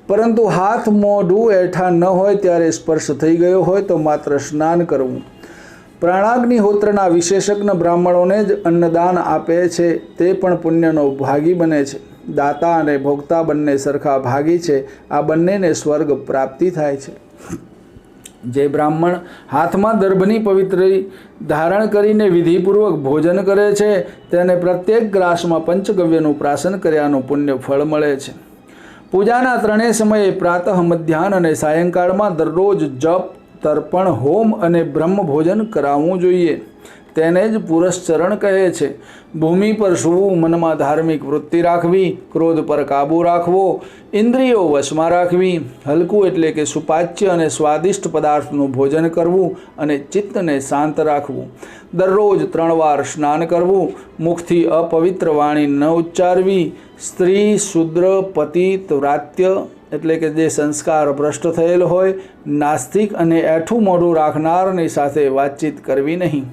[SPEAKER 1] પરંતુ હાથ મોઢું એઠા ન હોય ત્યારે સ્પર્શ થઈ ગયો હોય તો માત્ર સ્નાન કરવું. પ્રાણાગ્નિહોત્રના વિશેષજ્ઞ બ્રાહ્મણોને જ અન્નદાન આપે છે તે પણ પુણ્યનો ભાગી બને છે. દાતા અને ભોગતા બંને સરખા ભાગી છે. આ બંનેને સ્વર્ગ પ્રાપ્તિ થાય છે. જે બ્રાહ્મણ હાથમાં દર્ભની પવિત્રી ધારણ કરીને વિધિપૂર્વક ભોજન કરે છે તેને પ્રત્યેક ગ્રાસમાં પંચગવ્યનું પ્રાશન કર્યાનું પુણ્ય ફળ મળે છે. પૂજાના ત્રણેય સમયે પ્રાતઃ, મધ્યાહન અને સાયંકાળમાં દરરોજ જપ, તર્પણ, હોમ અને બ્રહ્મ ભોજન કરાવવું જોઈએ. તેને જ પુરશ્ચરણ કહે છે. ભૂમિ પર સૂવું, મનમાં ધાર્મિક વૃત્તિ રાખવી, ક્રોધ પર કાબૂ રાખવો, ઇન્દ્રિયો વશમાં રાખવી, હલકું એટલે કે સુપાચ્ય અને સ્વાદિષ્ટ પદાર્થનું ભોજન કરવું અને ચિત્તને શાંત રાખવું. દરરોજ 3 વાર સ્નાન કરવું. મુખથી અપવિત્ર વાણી ન ઉચ્ચારવી. સ્ત્રી, શૂદ્ર, પતિત, વ્રાત્ય એટલે કે જે સંસ્કાર ભ્રષ્ટ થયેલ હોય, નાસ્તિક અને એઠું મોઢું રાખનારની સાથે વાતચીત કરવી નહીં.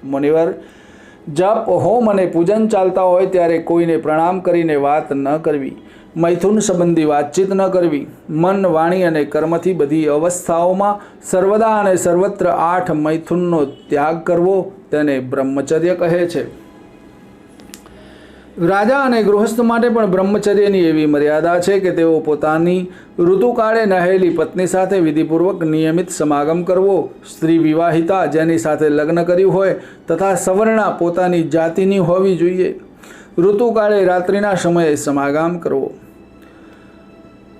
[SPEAKER 1] મુનિવર, જપ, હોમ અને પૂજન ચાલતા હોય ત્યારે કોઈને પ્રણામ કરીને વાત ન કરવી. મૈથુન સંબંધી વાતચીત ન કરવી, મન, વાણી અને કર્મથી બધી અવસ્થાઓમાં સર્વદા અને સર્વત્ર 8 મૈથુનનો ત્યાગ કરવો તેને બ્રહ્મચર્ય કહે છે. રાજા અને ગૃહસ્થ માટે પણ બ્રહ્મચર્યની એવી મર્યાદા છે કે તેઓ પોતાની ઋતુકાળે નહેલી પત્ની સાથે વિધિપૂર્વક નિયમિત સમાગમ કરવો, સ્ત્રી વિવાહિતા જેની સાથે લગ્ન કર્યું હોય તથા સવર્ણા પોતાની જાતિની હોવી જોઈએ, ઋતુકાળે રાત્રિના સમયે સમાગમ કરવો.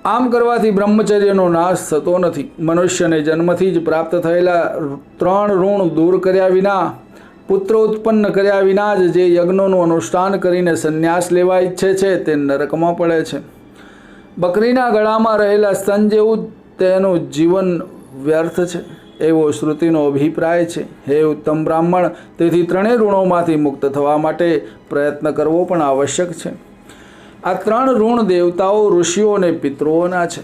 [SPEAKER 1] આમ કરવાથી બ્રહ્મચર્યનો નાશ થતો નથી. મનુષ્યને જન્મથી જ પ્રાપ્ત થયેલા 3 ઋણ દૂર કર્યા વિના, પુત્ર ઉત્પન્ન કર્યા વિના જ જે યજ્ઞોનું અનુષ્ઠાન કરીને સંન્યાસ લેવા ઈચ્છે છે તે નરકમાં પડે છે. બકરીના ગળામાં રહેલા સ્તન જેવું તેનું જીવન વ્યર્થ છે એવો શ્રુતિનો અભિપ્રાય છે. હે ઉત્તમ બ્રાહ્મણ, તેથી 3 ઋણોમાંથી મુક્ત થવા માટે પ્રયત્ન કરવો પણ આવશ્યક છે. આ 3 ઋણ દેવતાઓ, ઋષિઓ અને પિતૃઓના છે.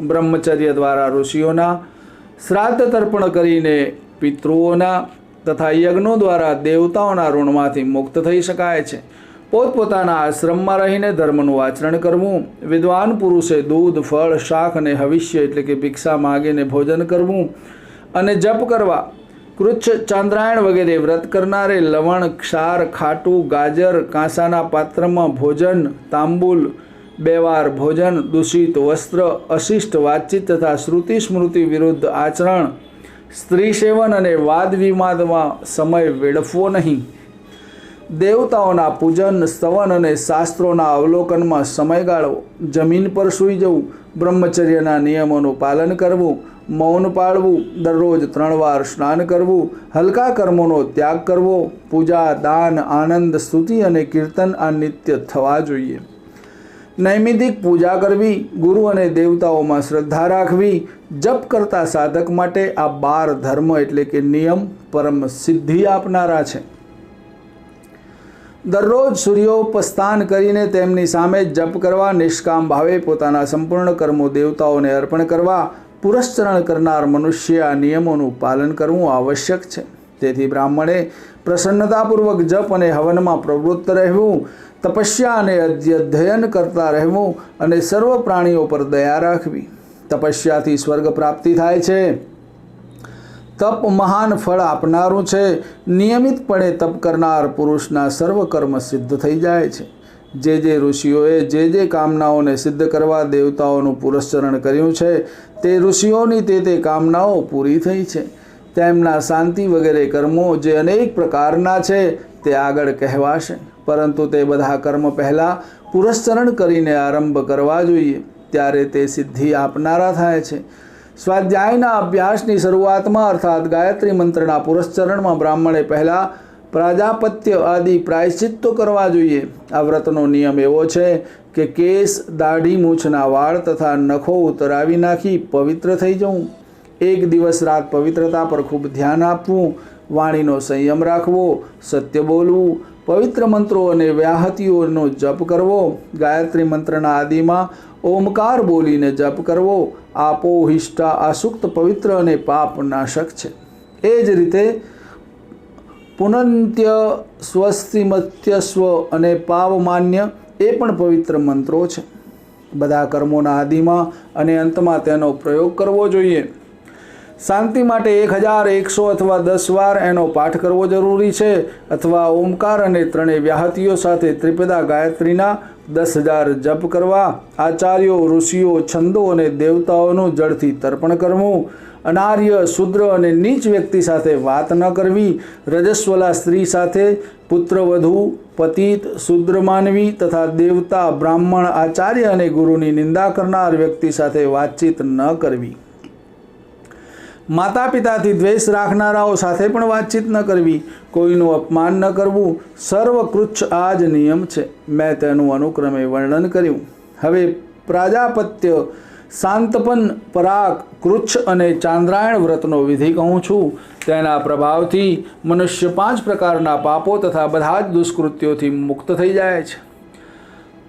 [SPEAKER 1] બ્રહ્મચર્ય દ્વારા ઋષિઓના, શ્રાદ્ધ તર્પણ કરીને પિતૃઓના તથા યજ્ઞો દ્વારા દેવતાઓના ઋણમાંથી મુક્ત થઈ શકાય છે. પોતપોતાના આશ્રમમાં રહીને ધર્મનું આચરણ કરવું, વિદ્વાન પુરુષે દૂધ, ફળ, શાક અને હવિષ્ય એટલે કે ભિક્ષા માગીને ભોજન કરવું અને જપ કરવા, કૃચ્છ, ચાંદ્રાયણ વગેરે વ્રત કરનારે લવણ, ક્ષાર, ખાટું, ગાજર, કાંસાના પાત્રમાં ભોજન, તાંબુલ, 2 વાર ભોજન, દૂષિત વસ્ત્ર, અશિષ્ટ વાતચીત તથા શ્રુતિ સ્મૃતિ વિરુદ્ધ આચરણ, સ્ત્રી સેવન અને વાદ વિવાદમાં સમય વેડફવો નહીં, દેવતાઓના પૂજન, સ્તવન અને શાસ્ત્રોના અવલોકનમાં સમય ગાળવો, જમીન પર સૂઈ જવું, બ્રહ્મચર્યના નિયમોનું પાલન કરવું, મૌન પાળવું, દરરોજ 3 વાર સ્નાન કરવું, હલકા કર્મોનો ત્યાગ કરવો, પૂજા, દાન, આનંદ, સ્તુતિ અને કીર્તન આ નિત્ય થવા જોઈએ. નૈમિતિક પૂજા કરવી, ગુરુ અને દેવતાઓમાં શ્રદ્ધા રાખવી, જપ કરતા સાધક માટે આ 12 ધર્મ એટલે કે નિયમ પરમ સિદ્ધિ આપનારા છે. દરરોજ સૂર્યોપસ્થાન કરીને તેમની સામે જપ કરવા, નિષ્કામ ભાવે પોતાના સંપૂર્ણ કર્મો દેવતાઓને અર્પણ કરવા, પુરસ્ચરણ કરનાર મનુષ્ય આ નિયમોનું પાલન કરવું આવશ્યક છે. તેથી બ્રાહ્મણે પ્રસન્નતાપૂર્વક જપ અને હવનમાં પ્રવૃત્ત રહેવું, તપસ્યા અને અધ્યયન કરતા રહેવું અને સર્વ પ્રાણીઓ પર દયા રાખવી. તપસ્યાથી સ્વર્ગ પ્રાપ્તિ થાય છે. તપ મહાન ફળ આપનારું છે. નિયમિતપણે તપ કરનાર પુરુષના સર્વ કર્મ સિદ્ધ થઈ જાય છે. જે ઋષિઓએ જે કામનાઓને સિદ્ધ કરવા દેવતાઓનું પુરસ્ચરણ કર્યું છે તે ઋષિઓની તે કામનાઓ પૂરી થઈ છે. તેમના શાંતિ વગેરે કર્મો જે અનેક પ્રકારના છે તે આગળ કહેવાશે, પરંતુ તે બધા કર્મ પહેલાં પુરસ્ચરણ કરીને આરંભ કરવા જોઈએ, ત્યારે તે સિદ્ધિ આપનારા થાય છે. સ્વાધ્યાયના અભ્યાસની શરૂઆતમાં અર્થાત ગાયત્રી મંત્રના પુરસ્ચરણમાં બ્રાહ્મણે પહેલાં પ્રાજાપત્ય આદિ પ્રાયશ્ચિત્તો કરવા જોઈએ. આ વ્રતનો નિયમ એવો છે કે કેસ, દાઢી, મૂછના વાળ તથા નખો ઉતરાવી નાખી પવિત્ર થઈ જવું, 1 દિવસ રાત પવિત્રતા પર ખૂબ ધ્યાન આપવું, વાણીનો સંયમ રાખવો, સત્ય બોલવું, પવિત્ર મંત્રો અને વ્યાહતિઓનો જપ કરવો, ગાયત્રી મંત્રના આદિમાં ઓમકાર બોલીને જપ કરવો. આપો હિષ્ટા આ સૂક્ત પવિત્ર અને પાપ નાશક છે. એ જ રીતે પુનંત્ય, સ્વસ્તિમત્યસ્વ અને પાવમાન્ય એ પણ પવિત્ર મંત્રો છે. બધા કર્મોના આદિમાં અને અંતમાં તેનો પ્રયોગ કરવો જોઈએ. શાંતિ માટે 1001 અથવા 10 વાર એનો પાઠ કરવો જરૂરી છે, અથવા ઓમકાર અને 3 વ્યાહતિઓ સાથે ત્રિપદા ગાયત્રીના 10,000 જપ કરવા. આચાર્યો, ઋષિઓ, છંદો અને દેવતાઓનું જળથી તર્પણ કરવું. અનાર્ય, શુદ્ર અને નીચ વ્યક્તિ સાથે વાત ન કરવી. રજસ્વલા સ્ત્રી સાથે, પુત્રવધૂ, પતિત, શુદ્ર માનવી તથા દેવતા, બ્રાહ્મણ, આચાર્ય અને ગુરુની નિંદા કરનાર વ્યક્તિ સાથે વાતચીત ન કરવી. માતા પિતાથી દ્વેષ રાખનારાઓ સાથે પણ વાતચીત ન કરવી. કોઈનું અપમાન ન કરવું. સર્વ કૃચ્છ આ જ નિયમ છે. મેં તેનું અનુક્રમે વર્ણન કર્યું. હવે પ્રાજાપત્ય, શાંતપન, પરાગ, કૃચ્છ અને ચાંદ્રાયણ વ્રતનો વિધિ કહું છું. તેના પ્રભાવથી મનુષ્ય 5 પ્રકારના પાપો તથા બધા જ દુષ્કૃત્યોથી મુક્ત થઈ જાય છે.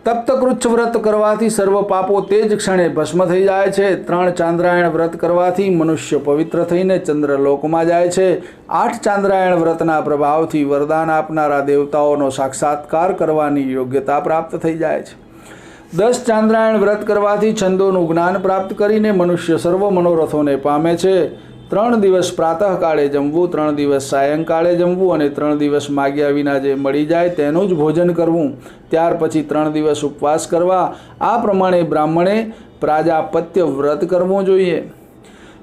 [SPEAKER 1] તપ્ત કૃચ્છ વ્રત કરવાથી સર્વ પાપો તે જ ક્ષણે ભસ્મ થઈ જાય છે. 3 ચાંદ્રાયણ વ્રત કરવાથી મનુષ્ય પવિત્ર થઈને ચંદ્રલોકમાં જાય છે. 8 ચાંદ્રાયણ વ્રતના પ્રભાવથી વરદાન આપનારા દેવતાઓનો સાક્ષાત્કાર કરવાની યોગ્યતા પ્રાપ્ત થઈ જાય છે. 10 ચાંદ્રાયણ વ્રત કરવાથી છંદોનું જ્ઞાન પ્રાપ્ત કરીને મનુષ્ય સર્વ મનોરથોને પામે છે. 3 દિવસ પ્રાતઃકાળે જમવું, 3 દિવસ સાયંકાળે જમવું અને 3 દિવસ માગ્યા વિના જે મળી જાય તેનું જ ભોજન કરવું. ત્યાર પછી 3 દિવસ ઉપવાસ કરવા. આ પ્રમાણે બ્રાહ્મણે પ્રાજાપત્ય વ્રત કરવું જોઈએ.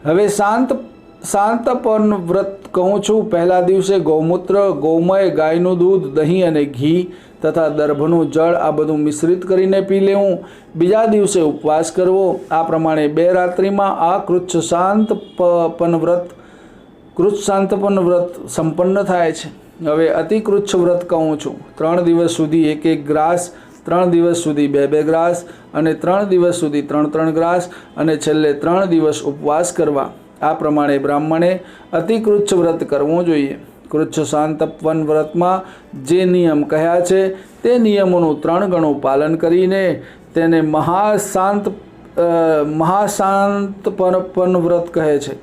[SPEAKER 1] હવે શાંતપન વ્રત કહું છું. પહેલા દિવસે ગૌમૂત્ર, ગૌમય, ગાયનું દૂધ, દહીં અને ઘી તથા દર્ભનું જળ આ બધું મિશ્રિત કરીને પી લેવું. બીજા દિવસે ઉપવાસ કરવો. આ પ્રમાણે 2 રાત્રિમાં આ કૃચ્છ શાંતપન વ્રત સંપન્ન થાય છે. હવે અતિકૃચ્છ વ્રત કહું છું. 3 દિવસ સુધી 1 ગ્રાસ, 3 દિવસ સુધી 2 ગ્રાસ અને 3 દિવસ સુધી 3 ગ્રાસ અને છેલ્લે 3 દિવસ ઉપવાસ કરવા. આ પ્રમાણે બ્રાહ્મણે અતિકૃચ્છ વ્રત કરવું જોઈએ. કૃચ્છ શાંતપન વ્રતમાં જે નિયમ કહ્યા છે તે નિયમોનું 3 ગણું પાલન કરીને તેને મહાશાંતપન વ્રત કહે છે.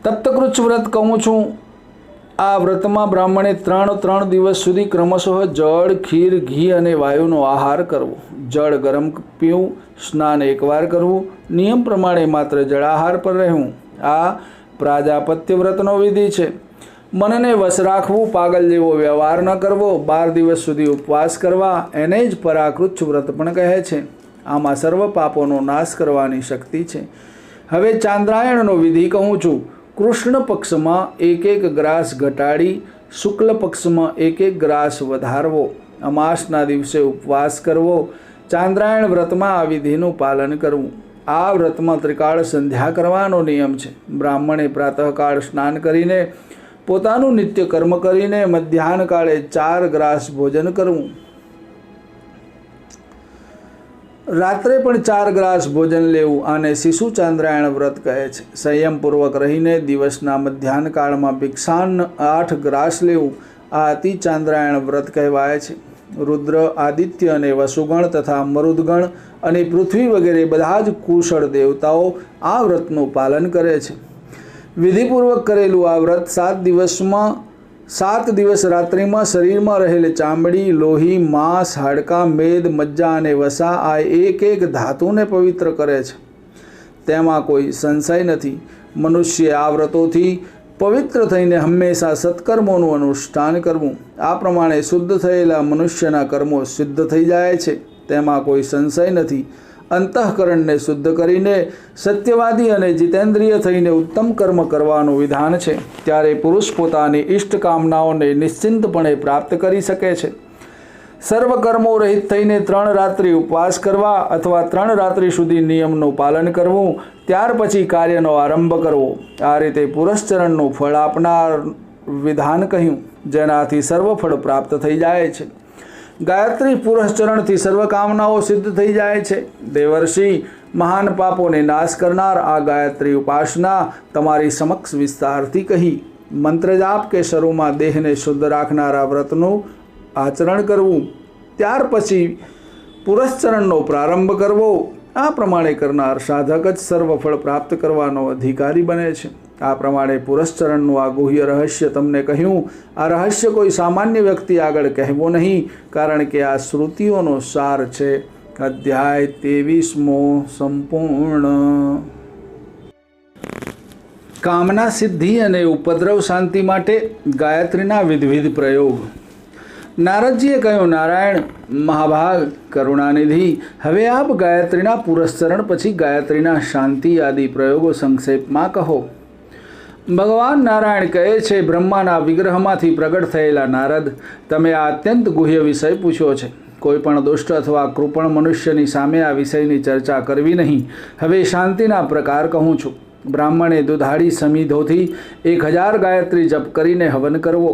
[SPEAKER 1] તપ્તકૃચ્છ વ્રત કહું છું. આ વ્રતમાં બ્રાહ્મણે 3 દિવસ સુધી ક્રમશઃ જળ, ખીર, ઘી અને વાયુનો આહાર કરવો. જળ ગરમ પીવું, સ્નાન 1 વાર કરવું, નિયમ પ્રમાણે માત્ર જળાહાર પર રહેવું. આ પ્રાજાપત્ય વ્રતનો વિધિ છે. મનને વશ રાખવું, પાગલ જેવો વ્યવહાર ન કરવો, 12 દિવસ સુધી ઉપવાસ કરવા, એને જ પરાકૃચ્છ વ્રત પણ કહે છે. આમાં સર્વ પાપોનો નાશ કરવાની શક્તિ છે. હવે ચાંદ્રાયણનો વિધિ કહું છું. કૃષ્ણ પક્ષમાં 1 ગ્રાસ ઘટાડી શુક્લ પક્ષમાં 1 ગ્રાસ વધારવો. અમાસના દિવસે ઉપવાસ કરવો. ચાંદ્રાયણ વ્રતમાં આ વિધિનું પાલન કરવું. આ વ્રતમાં ત્રિકાળ સંધ્યા કરવાનો નિયમ છે. બ્રાહ્મણે પ્રાતઃકાળ સ્નાન કરીને પોતાનું નિત્ય કર્મ કરીને મધ્યાહન કાળે 4 ગ્રાસ ભોજન કરવું. રાત્રે પણ 4 ગ્રાસ ભોજન લેવું. આને શિશુ ચાંદ્રાયણ વ્રત કહે છે. સંયમપૂર્વક રહીને દિવસના મધ્યાહન કાળમાં ભિક્ષાન્ન 8 ગ્રાસ લેવું. આ અતિ ચાંદ્રાયણ વ્રત કહેવાય છે. રુદ્ર, આદિત્ય અને વસુગણ તથા મરુદગણ અને પૃથ્વી વગેરે બધા જ કુશળ દેવતાઓ આ વ્રતનું પાલન કરે છે. વિધિપૂર્વક કરેલું આ વ્રત 7 દિવસ રાત્રિમાં શરીરમાં રહેલ ચામડી, લોહી, માંસ, હાડકાં, મેદ, મજ્જા અને વસા આ એક ધાતુને પવિત્ર કરે છે. તેમાં કોઈ સંશય નથી. મનુષ્ય આ વ્રતોથી પવિત્ર થઈને હંમેશા સત્કર્મોનું અનુષ્ઠાન કરવું. આ પ્રમાણે શુદ્ધ થયેલા મનુષ્યના કર્મો સિદ્ધ થઈ જાય છે. તેમાં કોઈ સંશય નથી. અંતઃકરણને શુદ્ધ કરીને સત્યવાદી અને જીતેન્દ્રિય થઈને ઉત્તમ કર્મ કરવાનું વિધાન છે. ત્યારે પુરુષ પોતાની ઇષ્ટ કામનાઓને નિશ્ચિંતપણે પ્રાપ્ત કરી શકે છે. સર્વ કર્મો રહિત થઈને 3 રાત્રિ ઉપવાસ કરવા અથવા 3 રાત્રિ સુધી નિયમનું પાલન કરવું. ત્યાર પછી કાર્યનો આરંભ કરવો. આ રીતે પુરશ્ચરણનું ફળ આપનાર વિધાન કહ્યું, જેનાથી સર્વ ફળ પ્રાપ્ત થઈ જાય છે. ગાયત્રી પુરશ્ચરણથી સર્વ કામનાઓ સિદ્ધ થઈ જાય છે. દેવર્ષિ, મહાન પાપોને નાશ કરનાર આ ગાયત્રી ઉપાસના તમારી સમક્ષ વિસ્તારથી કહી. મંત્ર જાપ કે શરૂમાં દેહને શુદ્ધ રાખનારા વ્રતનું આચરણ કરવું. ત્યાર પછી પુરશ્ચરણનો પ્રારંભ કરવો. આ પ્રમાણે કરનાર સાધક જ સર્વફળ પ્રાપ્ત કરવાનો અધિકારી બને છે. આ પ્રમાણે પુરશ્ચરણનું આ ગુહ્ય રહસ્ય તમને કહ્યું. આ રહસ્ય કોઈ સામાન્ય વ્યક્તિ આગળ કહેવો નહીં, કારણ કે આ શ્રુતિઓનો સાર છે. અધ્યાય 23મો સંપૂર્ણ. કામના સિદ્ધિ અને ઉપદ્રવ શાંતિ માટે ગાયત્રીના વિવિધ પ્રયોગ. નારદજીએ કહ્યું, નારાયણ મહાભાગ, કરુણાનિધિ, હવે આપ ગાયત્રીના પુરસ્ચરણ પછી ગાયત્રીના શાંતિ આદિ પ્રયોગો સંક્ષેપમાં કહો. ભગવાન નારાયણ કહે છે, બ્રહ્માના વિગ્રહમાંથી પ્રગટ થયેલા નારદ, તમે આ અત્યંત ગુહ્ય વિષય પૂછ્યો છે. કોઈ પણ દુષ્ટ અથવા કૃપણ મનુષ્યની સામે આ વિષયની ચર્ચા કરવી નહીં. હવે શાંતિના પ્રકાર કહું છું. બ્રાહ્મણે દુધાળી સમિધોથી 1000 ગાયત્રી જપ કરીને હવન કરવો.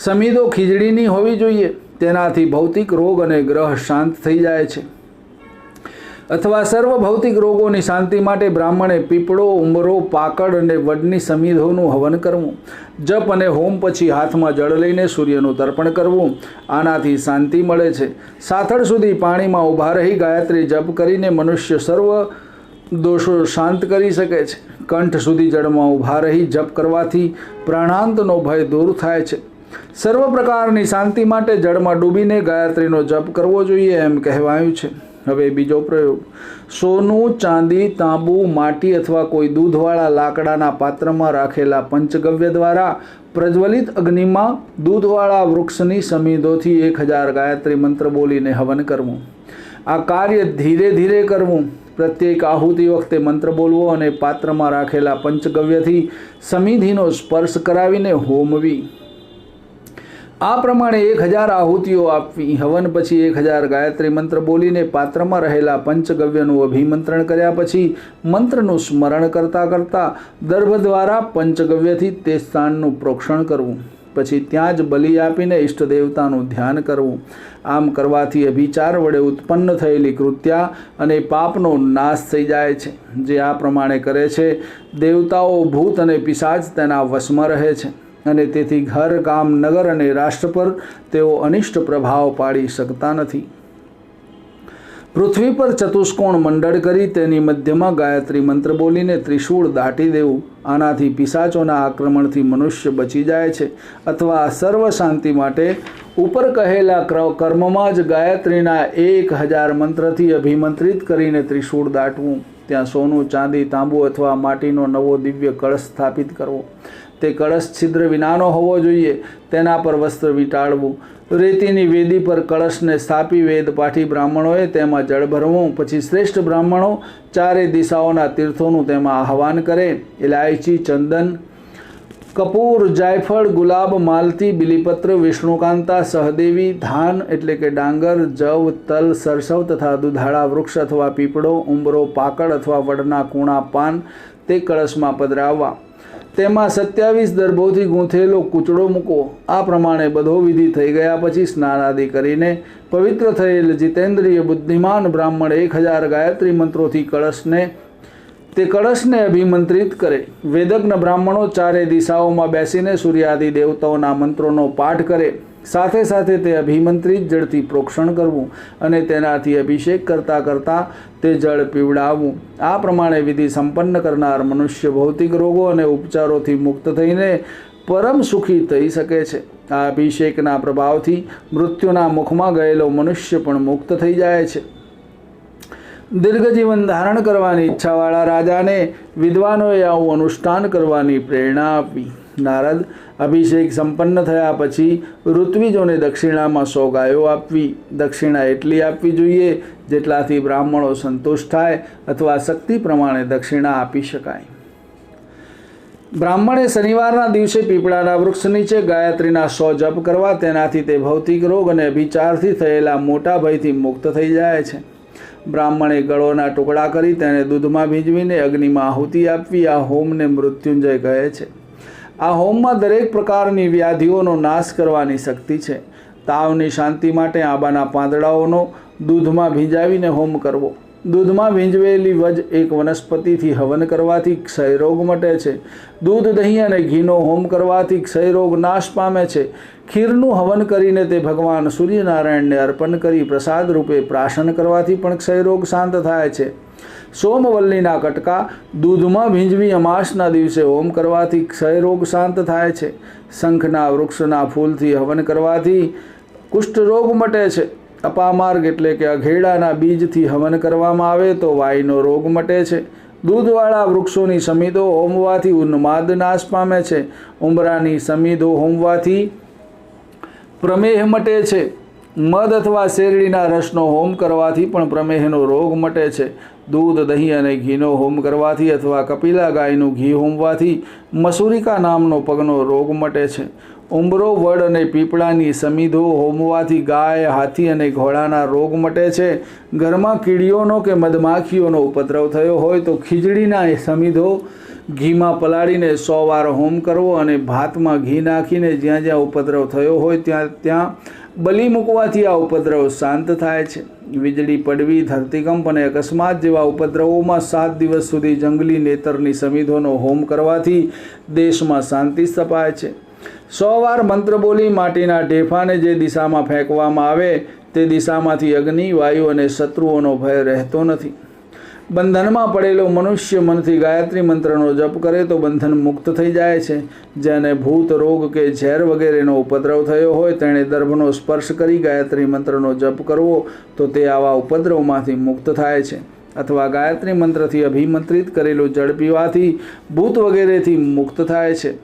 [SPEAKER 1] સમિધો ખીજડીની હોવી જોઈએ. તેનાથી ભૌતિક રોગ અને ગ્રહ શાંત થઈ જાય છે. અથવા સર્વ ભૌતિક રોગોની શાંતિ માટે બ્રાહ્મણે પીપળો, ઉમરો, પાકડ અને વડની સમિધોનું હવન કરવું. જપ અને હોમ પછી હાથમાં જળ લઈને સૂર્યનું તર્પણ કરવું. આનાથી શાંતિ મળે છે. સાથળ સુધી પાણીમાં ઊભા રહી ગાયત્રી જપ કરીને મનુષ્ય સર્વ દોષો શાંત કરી શકે છે. કંઠ સુધી જળમાં ઊભા રહી જપ કરવાથી પ્રાણાંતનો ભય દૂર થાય છે. સર્વ પ્રકારની શાંતિ માટે જળમાં ડૂબીને ગાયત્રીનો જપ કરવો જોઈએ એમ કહેવાયું છે. હવે બીજો પ્રયોગ. સોનું, ચાંદી, તાંબુ, માટી અથવા કોઈ દૂધવાળા લાકડાના પાત્રમાં રાખેલા પંચગવ્ય દ્વારા પ્રજ્વલિત અગ્નિમાં દૂધવાળા વૃક્ષની સમિધોથી 1000 ગાયત્રી મંત્ર બોલીને હવન કરવું. આ કાર્ય ધીરે ધીરે કરવું. પ્રત્યેક આહુતિ વખતે મંત્ર બોલવો અને પાત્રમાં રાખેલા પંચગવ્યથી સમિધિનો સ્પર્શ કરાવીને હોમવી. આ પ્રમાણે 1000 આહુતિઓ આપવી. હવન પછી 1000 ગાયત્રી મંત્ર બોલીને પાત્રમાં રહેલા પંચગવ્યનું અભિમંત્રણ કર્યા પછી મંત્રનું સ્મરણ કરતાં કરતાં દર્ભ દ્વારા પંચગવ્યથી તે સ્થાનનું પ્રોક્ષણ કરવું. પછી ત્યાં જ બલિ આપીને ઈષ્ટ દેવતાનું ધ્યાન કરવું. આમ કરવાથી અભિચાર વડે ઉત્પન્ન થયેલી કૃત્યા અને પાપનો નાશ થઈ જાય છે. જે આ પ્રમાણે કરે છે દેવતાઓ, ભૂત અને પિશાચ તેના વશમાં રહે છે અને તેથી ઘર, ગામ, નગર અને રાષ્ટ્ર પર તેઓ અનિષ્ટ પ્રભાવ પાડી શકતા નથી. પૃથ્વી પર ચતુષ્કોણ મંડળ કરી તેની મધ્યમાં ગાયત્રી મંત્ર બોલીને ત્રિશૂળ દાટી દેવું. આનાથી પિશાચોના આક્રમણથી મનુષ્ય બચી જાય છે. અથવા સર્વ શાંતિ માટે ઉપર કહેલા કર્મમાં જ ગાયત્રીના 1000 મંત્રથી અભિમંત્રિત કરીને ત્રિશૂળ દાટવું. ત્યાં સોનું, ચાંદી, તાંબુ અથવા માટીનો નવો દિવ્ય કળશ સ્થાપિત કરવો. તે કળશ છિદ્ર વિનાનો હોવો જોઈએ. તેના પર વસ્ત્ર વીંટાળવું. રેતીની વેદી પર કળશને સ્થાપી વેદપાઠી બ્રાહ્મણોએ તેમાં જળ ભરવું. પછી શ્રેષ્ઠ બ્રાહ્મણો ચારે દિશાઓના તીર્થોનું તેમાં આહવાન કરે. ઇલાયચી, ચંદન, કપૂર, જાયફળ, ગુલાબ, માલતી, બિલીપત્ર, વિષ્ણુકાંતા, સહદેવી, ધાન એટલે કે ડાંગર, જવ, તલ, સરસવ તથા દુધાળા વૃક્ષ અથવા પીપળો, ઉંબરો, પાકડ અથવા વડના કૂણા પાન તે કળશમાં પધરાવવા. તેમાં 27 દર્ભોથી ગૂંથેલો કૂચડો મૂકો. આ પ્રમાણે બધો વિધિ થઈ ગયા પછી સ્નાન આદિ કરીને પવિત્ર થયેલ જીતેન્દ્રિય બુદ્ધિમાન બ્રાહ્મણ 1000 ગાયત્રી મંત્રોથી કળશને અભિમંત્રિત કરે. વેદજ્ઞ બ્રાહ્મણો ચારે દિશાઓમાં બેસીને સૂર્યાદિ દેવતાઓના મંત્રોનો પાઠ કરે. સાથે સાથે તે અભિમંત્રિત જળથી પ્રોક્ષણ કરવું અને તેનાથી અભિષેક કરતાં કરતાં તે જળ પીવડાવવું. આ પ્રમાણે વિધિ સંપન્ન કરનાર મનુષ્ય ભૌતિક રોગો અને ઉપચારોથી મુક્ત થઈને પરમ સુખી થઈ શકે છે. આ અભિષેકના પ્રભાવથી મૃત્યુના મુખમાં ગયેલો મનુષ્ય પણ મુક્ત થઈ જાય છે. દીર્ઘજીવન ધારણ કરવાની ઈચ્છાવાળા રાજાને વિદ્વાનોએ આવું અનુષ્ઠાન કરવાની પ્રેરણા આપવી. નારદ, અભિષેક સંપન્ન થયા પછી ઋત્વિજોને દક્ષિણામાં 100 ગાયો આપવી. દક્ષિણા એટલી આપવી જોઈએ જેટલાથી બ્રાહ્મણો સંતુષ્ટ થાય અથવા શક્તિ પ્રમાણે દક્ષિણા આપી શકાય. બ્રાહ્મણે શનિવારના દિવસે પીપળાના વૃક્ષ નીચે ગાયત્રીના 100 જપ કરવા. તેનાથી તે ભૌતિક રોગ અને અભિચારથી થયેલા મોટા ભયથી મુક્ત થઈ જાય છે. બ્રાહ્મણે ગળોના ટુકડા કરી તેને દૂધમાં ભીંજવીને અગ્નિમાં આહુતિ આપવી. આ હોમને મૃત્યુંજય કહે છે. આ હોમમાં દરેક પ્રકારની વ્યાધિઓનો નાશ કરવાની શક્તિ છે. તાવની શાંતિ માટે આંબાના પાંદડાઓનો દૂધમાં ભીંજાવીને હોમ કરવો. દૂધમાં ભીંજવેલી વજ એક વનસ્પતિથી હવન કરવાથી ક્ષયરોગ મટે છે. દૂધ, દહીં અને ઘીનો હોમ કરવાથી ક્ષયરોગ નાશ પામે છે. ખીરનું હવન કરીને તે ભગવાન સૂર્યનારાયણને અર્પણ કરી પ્રસાદ રૂપે પ્રાશન કરવાથી પણ ક્ષયરોગ શાંત થાય છે. સોમવલ્લીના કટકા દૂધમાં ભીંજવી અમાસના દિવસે હોમ કરવાથી ક્ષયરોગ શાંત થાય છે. શંખના વૃક્ષના ફૂલથી હવન કરવાથી કુષ્ઠરોગ મટે છે. અપામાર્ગ એટલે કે અઘેડાના બીજથી હવન કરવામાં આવે તો વાયુનો રોગ મટે છે. દૂધવાળા વૃક્ષોની સમિધો હોમવાથી ઉન્માદ નાશ પામે છે. ઉંબરાની સમિધો હોમવાથી પ્રમેહ મટે છે. મધ અથવા શેરડીના રસનો હોમ કરવાથી પણ પ્રમેહનો રોગ મટે છે. દૂધ, દહીં અને ઘીનો હોમ કરવાથી અથવા કપિલા ગાયનું ઘી હોમવાથી મસૂરિકા નામનો પગનો રોગ મટે છે. ઉંબરો, વડ અને પીપળાની સમિધો હોમવાથી ગાય, હાથી અને ઘોડાના રોગ મટે છે. ઘરમાં કીડીઓનો કે મધમાખીઓનો ઉપદ્રવ થયો હોય તો ખીજડીના સમિધો ઘીમાં પલાળીને 100 વાર હોમ કરવો અને ભાતમાં ઘી નાખીને જ્યાં જ્યાં ઉપદ્રવ થયો હોય ત્યાં બલિ મૂકવાથી આ ઉપદ્રવ શાંત થાય છે. વીજળી પડવી, ધરતીકંપ અને અકસ્માત જેવા ઉપદ્રવોમાં 7 દિવસ સુધી જંગલી નેતરની સમિધોનો હોમ કરવાથી દેશમાં શાંતિ સ્થપાય છે. 100 વાર મંત્ર બોલી માટીના ઢેફાને જે દિશામાં ફેંકવામાં આવે તે દિશામાંથી અગ્નિ, વાયુ અને શત્રુઓનો ભય રહેતો નથી. બંધનમાં પડેલો મનુષ્ય મનથી ગાયત્રી મંત્રનો જપ કરે તો બંધન મુક્ત થઈ જાય છે. જેને ભૂત રોગ કે ઝેર વગેરેનો ઉપદ્રવ થયો હોય તેણે દર્ભનો સ્પર્શ કરી ગાયત્રી મંત્રનો જપ કરવો તો તે આવા ઉપદ્રવમાંથી મુક્ત થાય છે. અથવા ગાયત્રી મંત્રથી અભિમંત્રિત કરેલું જળ પીવાથી ભૂત વગેરેથી મુક્ત થાય છે.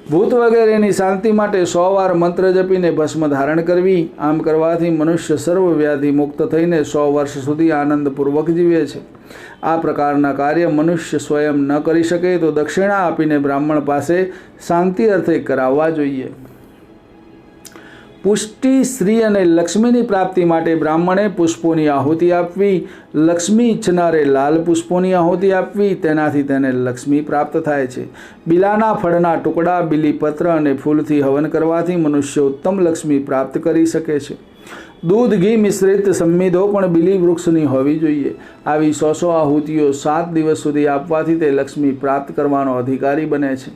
[SPEAKER 1] ભૂત વગેરેની શાંતિ માટે 100 વાર મંત્ર જપીને ભસ્મ ધારણ કરવી. આમ કરવાથી મનુષ્ય સર્વ વ્યાધિ મુક્ત થઈને 100 વર્ષ સુધી આનંદપૂર્વક જીવે છે. આ પ્રકારના કાર્ય મનુષ્ય સ્વયં ન કરી શકે તો દક્ષિણા આપીને બ્રાહ્મણ પાસે શાંતિ અર્થે કરાવવા જોઈએ. પુષ્ટિ, શ્રી અને લક્ષ્મીની પ્રાપ્તિ માટે બ્રાહ્મણે પુષ્પોની આહુતિ આપવી. લક્ષ્મી ઈચ્છનારે લાલ પુષ્પોની આહુતિ આપવી. તેનાથી તેને લક્ષ્મી પ્રાપ્ત થાય છે. બિલાના ફળના ટુકડા, બીલીપત્ર અને ફૂલથી હવન કરવાથી મનુષ્ય ઉત્તમ લક્ષ્મી પ્રાપ્ત કરી શકે છે. દૂધ, ઘી મિશ્રિત સંમિધો પણ બીલી વૃક્ષની હોવી જોઈએ. આવી 100 આહુતિઓ 7 દિવસ સુધી આપવાથી તે લક્ષ્મી પ્રાપ્ત કરવાનો અધિકારી બને છે.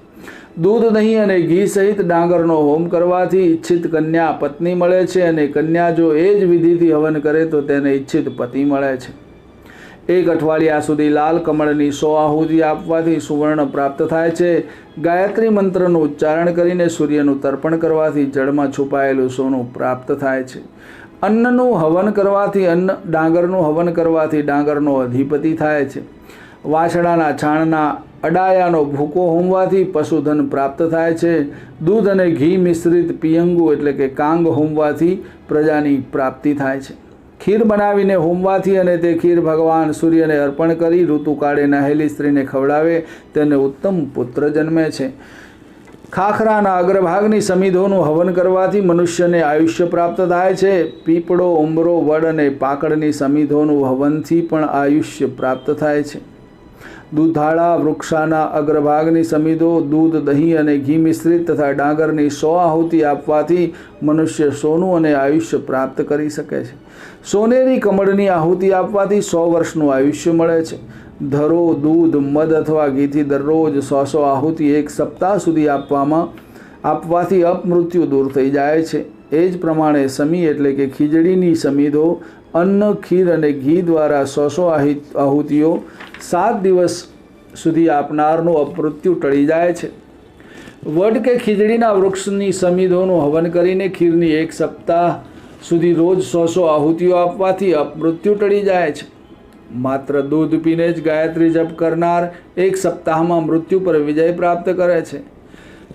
[SPEAKER 1] દૂધ, દહીં અને ઘી સહિત ડાંગરનો હોમ કરવાથી ઈચ્છિત કન્યા પત્ની મળે છે અને કન્યા જો એ જ વિધિથી હવન કરે તો તેને ઈચ્છિત પતિ મળે છે. 1 અઠવાડિયા સુધી લાલ કમળની 100 આહુતિ આપવાથી સુવર્ણ પ્રાપ્ત થાય છે. ગાયત્રી મંત્રનું ઉચ્ચારણ કરીને સૂર્યનું તર્પણ કરવાથી જળમાં છુપાયેલું સોનું પ્રાપ્ત થાય છે. અન્નનું હવન કરવાથી ડાંગરનું હવન કરવાથી ડાંગરનો અધિપતિ થાય છે. વાછડાના છાણના અડાયાનો ભૂકો હોમવાથી પશુધન પ્રાપ્ત થાય છે. દૂધ અને ઘી મિશ્રિત પિયંગુ એટલે કે કાંગ હોમવાથી પ્રજાની પ્રાપ્તિ થાય છે. ખીર બનાવીને હોમવાથી અને તે ખીર ભગવાન સૂર્યને અર્પણ કરી ઋતુકાળે નહેલી સ્ત્રીને ખવડાવે તેને ઉત્તમ પુત્ર જન્મે છે. ખાખરાના અગ્રભાગની સમિધોનું હવન કરવાથી મનુષ્યને આયુષ્ય પ્રાપ્ત થાય છે. પીપળો, ઉંબરો, વડ અને પાકડની સમિધોનું હવનથી પણ આયુષ્ય પ્રાપ્ત થાય છે. દૂધાળા વૃક્ષાના અગ્રભાગની સમિધો, દૂધ, દહીં અને ઘી મિશ્રિત તથા ડાંગરની 100 આહુતિ આપવાથી મનુષ્ય સોનું અને આયુષ્ય પ્રાપ્ત કરી શકે છે. સોનેરી કમળની આહુતિ આપવાથી 100 વર્ષનું આયુષ્ય મળે છે. ધરો, દૂધ, મધ અથવા ઘીથી દરરોજ 100 આહુતિ 1 સપ્તાહ સુધી આપવાથી અપમૃત્યુ દૂર થઈ જાય છે. એ જ પ્રમાણે સમી એટલે કે ખીજડીની સમિધો, અન્ન, ખીર અને ઘી દ્વારા 100 આહુતિઓ 7 દિવસ સુધી આપનારનું અપમૃત્યુ ટળી જાય છે. વડ કે ખીજડીના વૃક્ષની સમિધોનું હવન કરીને ખીરની 1 સપ્તાહ સુધી રોજ 100 આહુતિઓ આપવાથી અપમૃત્યુ ટળી જાય છે. માત્ર દૂધ પીને જ ગાયત્રી જપ કરનાર 1 સપ્તાહમાં મૃત્યુ પર વિજય પ્રાપ્ત કરે છે.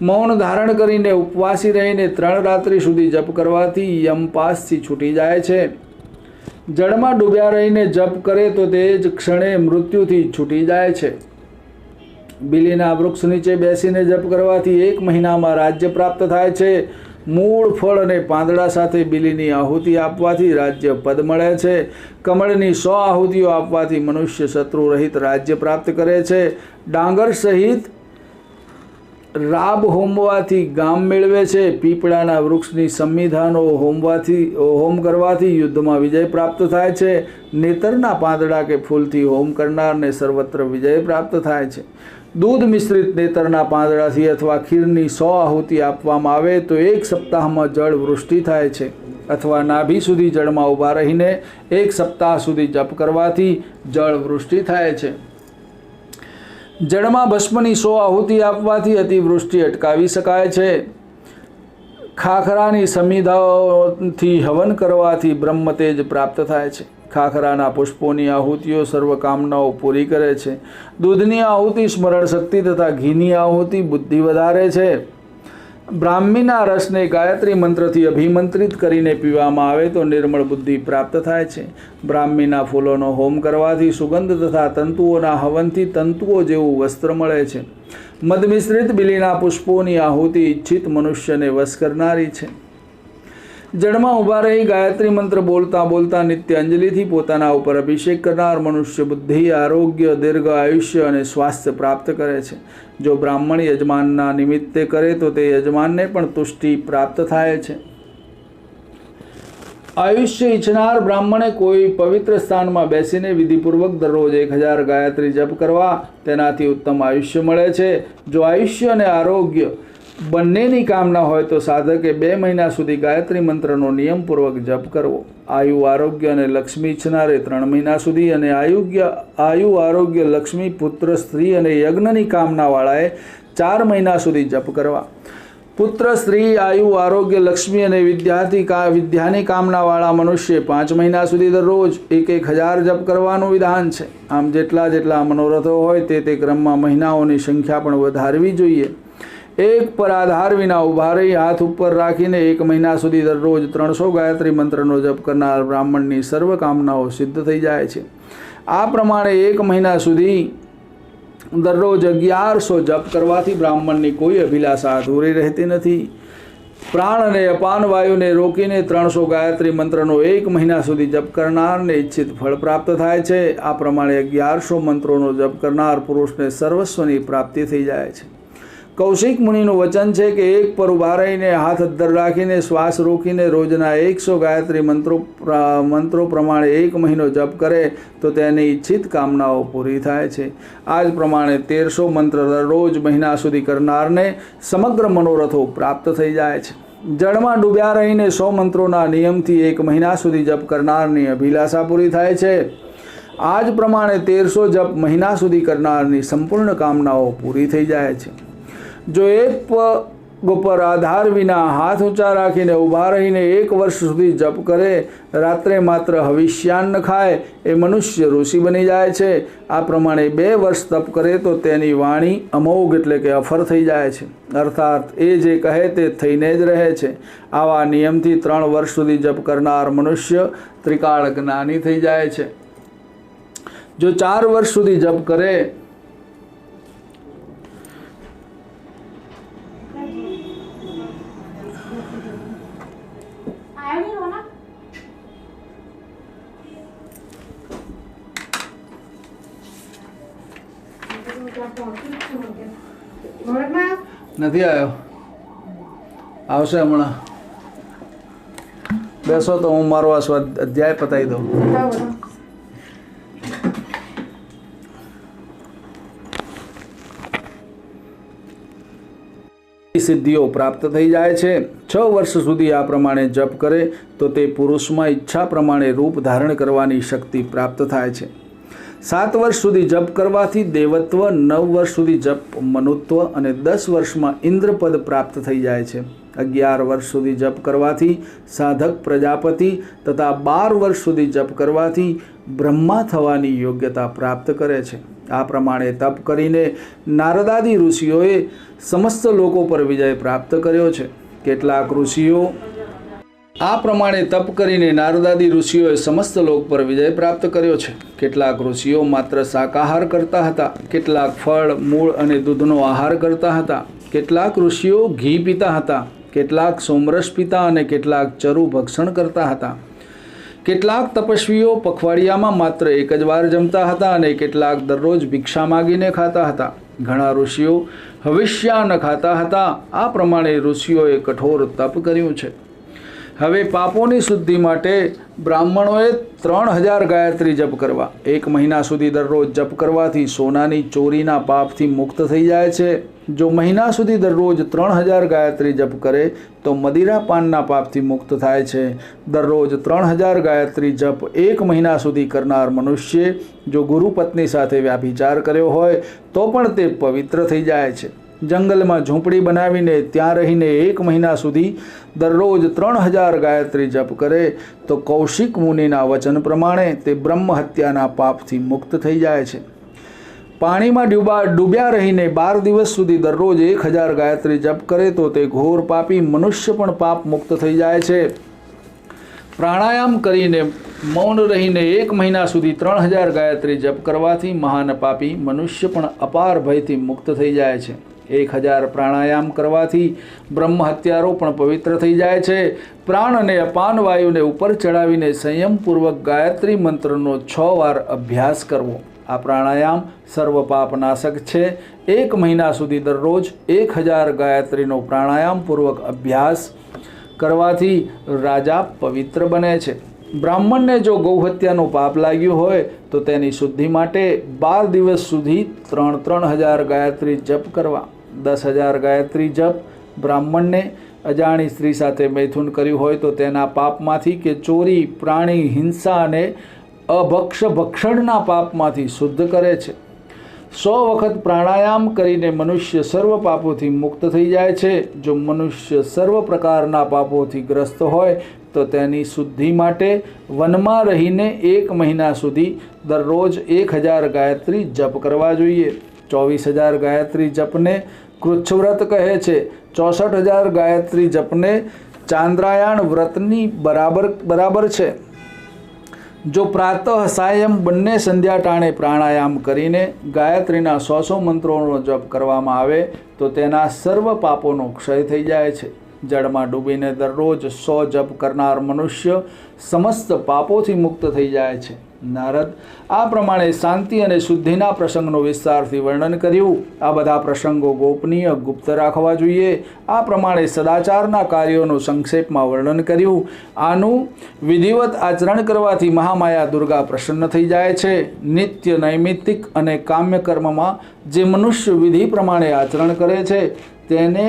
[SPEAKER 1] મૌન ધારણ કરીને ઉપવાસી રહીને 3 રાત્રિ સુધી જપ કરવાથી યમપાસથી છૂટી જાય છે. જળમાં ડૂબ્યા રહીને જપ કરે તો તે જ ક્ષણે મૃત્યુથી છૂટી જાય છે. બીલીના વૃક્ષ નીચે બેસીને જપ કરવાથી 1 મહિનામાં રાજ્ય પ્રાપ્ત થાય છે. મૂળ, ફળ અને પાંદડા સાથે બીલીની આહુતિ આપવાથી રાજ્ય પદ મળે છે. કમળની 100 આહુતિઓ આપવાથી મનુષ્ય શત્રુ રહિત રાજ્ય પ્રાપ્ત કરે છે. ડાંગર સહિત રાબ હોમવાથી ગામ મેળવે છે. પીપળાના વૃક્ષની સંમિધાનો હોમ કરવાથી યુદ્ધમાં વિજય પ્રાપ્ત થાય છે. નેતરના પાંદડા કે ફૂલથી હોમ કરનારને સર્વત્ર વિજય પ્રાપ્ત થાય છે. દૂધ મિશ્રિત નેતરના પાંદડાથી અથવા ખીરની 100 આહુતિ આપવામાં આવે તો 1 સપ્તાહમાં જળ વૃષ્ટિ થાય છે. અથવા નાભી સુધી જળમાં ઊભા રહીને 1 સપ્તાહ સુધી જપ કરવાથી જળ વૃષ્ટિ થાય છે. જળમાં ભસ્મની 100 આહુતિ આપવાથી અતિવૃષ્ટિ અટકાવી શકાય છે. ખાખરાની સમિધાઓથી હવન કરવાથી બ્રહ્મતેજ પ્રાપ્ત થાય છે. ખાખરાના પુષ્પોની આહુતિઓ સર્વકામનાઓ પૂરી કરે છે. દૂધની આહુતિ સ્મરણ શક્તિ તથા ઘીની આહુતિ બુદ્ધિ વધારે છે. બ્રાહ્મીના રસને ગાયત્રી મંત્રથી અભિમંત્રિત કરીને પીવામાં આવે તો નિર્મળ બુદ્ધિ પ્રાપ્ત થાય છે. બ્રાહ્મીના ફૂલોનો હોમ કરવાથી સુગંધ તથા તંતુઓના હવનથી તંતુઓ જેવું વસ્ત્ર મળે છે. મધ મિશ્રિત બીલીના પુષ્પોની આહુતિ ઈચ્છિત મનુષ્યને વશ કરનારી છે. જળમાં ઊભા રહી ગાયત્રી મંત્ર બોલતા બોલતા નિત્ય અંજલિથી પોતાના ઉપર અભિષેક કરનાર મનુષ્ય બુદ્ધિ, આરોગ્ય, દીર્ઘ આયુષ્ય અને સ્વાસ્થ્ય પ્રાપ્ત કરે છે. જો બ્રાહ્મણ યજમાનના નિમિત્તે કરે તો તે યજમાનને પણ તુષ્ટિ પ્રાપ્ત થાય છે. આયુષ્ય ઈચ્છનાર બ્રાહ્મણે કોઈ પવિત્ર સ્થાનમાં બેસીને વિધિપૂર્વક દરરોજ 1000 ગાયત્રી જપ કરવા. તેનાથી ઉત્તમ આયુષ્ય મળે છે. જો આયુષ્ય અને આરોગ્ય બંનેની કામના હોય તો સાધકે 2 મહિના સુધી ગાયત્રી મંત્રનો નિયમપૂર્વક જપ કરવો. આયુ આરોગ્ય અને લક્ષ્મી ઈચ્છનારે 3 મહિના સુધી અને આયુ આરોગ્ય લક્ષ્મી પુત્ર સ્ત્રી અને યજ્ઞની કામનાવાળાએ 4 મહિના સુધી જપ કરવા. પુત્ર સ્ત્રી આયુ આરોગ્ય લક્ષ્મી અને વિદ્યાની કામનાવાળા મનુષ્ય 5 મહિના સુધી દરરોજ 1000 જપ કરવાનું વિધાન છે. આમ જેટલા મનોરથો હોય તે ક્રમમાં મહિનાઓની સંખ્યા પણ વધારવી જોઈએ. એક પર આધાર વિના ઊભા રહી હાથ ઉપર રાખીને 1 મહિના સુધી દરરોજ 300 ગાયત્રી મંત્રનો જપ કરનાર બ્રાહ્મણની સર્વ કામનાઓ સિદ્ધ થઈ જાય છે. આ પ્રમાણે 1 મહિના સુધી દરરોજ 1100 જપ કરવાથી બ્રાહ્મણની કોઈ અભિલાષા અધૂરી રહેતી નથી. પ્રાણ અને અપાન વાયુને રોકીને 300 ગાયત્રી મંત્રનો 1 મહિના સુધી જપ કરનારને ઈચ્છિત ફળ પ્રાપ્ત થાય છે. આ પ્રમાણે 1100 મંત્રોનો જપ કરનાર પુરુષને સર્વસ્વની પ્રાપ્તિ થઈ જાય છે. કૌશિક મુનિનું વચન છે કે એક પર ઊભા રહીને હાથ અદ્ધર રાખીને શ્વાસ રોકીને રોજના 100 ગાયત્રી મંત્રો પ્રમાણે 1 મહિનો જપ કરે તો તેની ઈચ્છિત કામનાઓ પૂરી થાય છે. આ જ પ્રમાણે 1300 મંત્ર દરરોજ મહિના સુધી કરનારને સમગ્ર મનોરથો પ્રાપ્ત થઈ જાય છે. જળમાં ડૂબ્યા રહીને 100 મંત્રોના નિયમથી 1 મહિના સુધી જપ કરનારની અભિલાષા પૂરી થાય છે. આ જ પ્રમાણે 1300 જપ મહિના સુધી કરનારની સંપૂર્ણ કામનાઓ પૂરી થઈ જાય છે. જો એક પગ પર આધાર વિના હાથ ઊંચા રાખીને ઊભા રહીને 1 વર્ષ સુધી જપ કરે, રાત્રે માત્ર હવિષ્યાન્ન ખાય, એ મનુષ્ય ઋષિ બની જાય છે. આ પ્રમાણે 2 વર્ષ તપ કરે તો તેની વાણી અમોઘ એટલે કે અફર થઈ જાય છે. અર્થાત એ જે કહે તે થઈને જ રહે છે. આવા નિયમથી 3 વર્ષ સુધી જપ કરનાર મનુષ્ય ત્રિકાળ જ્ઞાની થઈ જાય છે. જો 4 વર્ષ સુધી જપ કરે નથી આવ્યો, આવશે હમણાં. બેસો તો હું મારો આ અધ્યાય પતાવી દઉં. સિદ્ધિઓ પ્રાપ્ત થઈ જાય છે. 6 વર્ષ સુધી આ પ્રમાણે જપ કરે તો તે પુરુષમાં ઈચ્છા પ્રમાણે રૂપ ધારણ કરવાની શક્તિ પ્રાપ્ત થાય છે. 7 વર્ષ સુધી જપ કરવાથી દેવત્વ, 9 વર્ષ સુધી જપ મનુત્વ અને 10 વર્ષમાં ઇન્દ્રપદ પ્રાપ્ત થઈ જાય છે. 11 વર્ષ સુધી જપ કરવાથી સાધક પ્રજાપતિ તથા 12 વર્ષ સુધી જપ કરવાથી બ્રહ્મા થવાની યોગ્યતા પ્રાપ્ત કરે છે. આ પ્રમાણે તપ કરીને નારદાદી ઋષિઓએ સમસ્ત લોકો પર વિજય પ્રાપ્ત કર્યો છે. કેટલાક ઋષિઓ આ પ્રમાણે તપ કરીને નારદાદી ઋષિઓએ સમસ્ત લોક પર વિજય પ્રાપ્ત કર્યો છે. કેટલાક ઋષિઓ માત્ર શાકાહાર કરતા હતા, કેટલાક ફળ, મૂળ અને દૂધનો આહાર કરતા હતા, કેટલાક ઋષિઓ ઘી પીતા હતા, કેટલાક સોમરસ પીતા અને કેટલાક ચરુ ભક્ષણ કરતા હતા. કેટલાક તપસ્વીઓ પખવાડિયામાં માત્ર 1 જ વાર જમતા હતા અને કેટલાક દરરોજ ભિક્ષા માગીને ખાતા હતા. ઘણા ઋષિઓ હવિષ્યાન્ન ખાતા હતા. આ પ્રમાણે ઋષિઓએ કઠોર તપ કર્યું છે. હવે પાપોની શુદ્ધિ માટે બ્રાહ્મણોએ 3000 ગાયત્રી જપ કરવા. 1 મહિના સુધી દરરોજ જપ કરવાથી સોનાની ચોરીના પાપથી મુક્ત થઈ જાય છે. જો મહિના સુધી દરરોજ 3000 ગાયત્રી જપ કરે તો મદિરા પાનના પાપથી મુક્ત થાય છે. દરરોજ 3000 ગાયત્રી જપ 1 મહિના સુધી કરનાર મનુષ્ય જો ગુરુ પત્ની સાથે વ્યાભિચાર કર્યો હોય તો પણ તે પવિત્ર થઈ જાય છે. જંગલમાં ઝૂંપડી બનાવીને ત્યાં રહીને 1 મહિના સુધી દરરોજ 3000 ગાયત્રી જપ કરે તો કૌશિક મુનિના વચન પ્રમાણે તે બ્રહ્મ હત્યાના પાપથી મુક્ત થઈ જાય છે. પાણીમાં ડૂબ્યા રહીને 12 દિવસ સુધી દરરોજ 1000 ગાયત્રી જપ કરે તો તે ઘોર પાપી મનુષ્ય પણ પાપ મુક્ત થઈ જાય છે. પ્રાણાયામ કરીને મૌન રહીને 1 મહિના સુધી 3000 ગાયત્રી જપ કરવાથી મહાન પાપી મનુષ્ય પણ અપાર ભયથી મુક્ત થઈ જાય છે. 1000 પ્રાણાયામ કરવાથી બ્રહ્મ હત્યારો પણ પવિત્ર થઈ જાય છે. પ્રાણ અને અપાન વાયુને ઉપર ચડાવીને સંયમપૂર્વક ગાયત્રી મંત્રનો 6 વાર અભ્યાસ કરવો. આ પ્રાણાયામ સર્વ પાપનાશક છે. 1 મહિના સુધી દરરોજ 1000 ગાયત્રીનો પ્રાણાયામપૂર્વક અભ્યાસ કરવાથી રાજા પવિત્ર બને છે. બ્રાહ્મણને જો ગૌહત્યાનું પાપ લાગ્યું હોય તો તેની શુદ્ધિ માટે 12 દિવસ સુધી 3000 ગાયત્રી જપ કરવા. 10000 ગાયત્રી જપ બ્રાહ્મણને અજાણી સ્ત્રી સાથે મૈથુન કર્યું હોય તો તેના પાપમાંથી કે ચોરી, પ્રાણી હિંસા અને ભક્ષણના પાપમાંથી શુદ્ધ કરે છે. 100 વખત પ્રાણાયામ કરીને મનુષ્ય સર્વ પાપોથી મુક્ત થઈ જાય છે. જો મનુષ્ય સર્વ પ્રકારના પાપોથી ગ્રસ્ત હોય તો તેની શુદ્ધિ માટે વનમાં રહીને 1 મહિના સુધી દરરોજ 1000 ગાયત્રી જપ કરવા જોઈએ. 24000 ગાયત્રી જપને કૃચ્છવ્રત કહે છે. 64000 ગાયત્રી જપને ચાંદ્રાયણ વ્રતની બરાબર છે. જો પ્રાતઃ સાયં બંને સંધ્યા ટાણે પ્રાણાયામ કરીને ગાયત્રીના 100 મંત્રોનો જપ કરવામાં આવે તો તેના સર્વ પાપોનો ક્ષય થઈ જાય છે. જળમાં ડૂબીને દરરોજ 100 જપ કરનાર મનુષ્ય સમસ્ત પાપોથી મુક્ત થઈ જાય છે. નારદ આ પ્રમાણે શાંતિ અને શુદ્ધિના પ્રસંગનું વિસ્તારથી વર્ણન કર્યું. આ બધા પ્રસંગો ગોપનીય ગુપ્ત રાખવા જોઈએ. આ પ્રમાણે સદાચારના કાર્યોનું સંક્ષેપમાં વર્ણન કર્યું. આનું વિધિવત આચરણ કરવાથી મહામાયા દુર્ગા પ્રસન્ન થઈ જાય છે. નિત્ય, નૈમિત્તિક અને કામ્ય કર્મમાં જે મનુષ્ય વિધિ પ્રમાણે આચરણ કરે છે તેને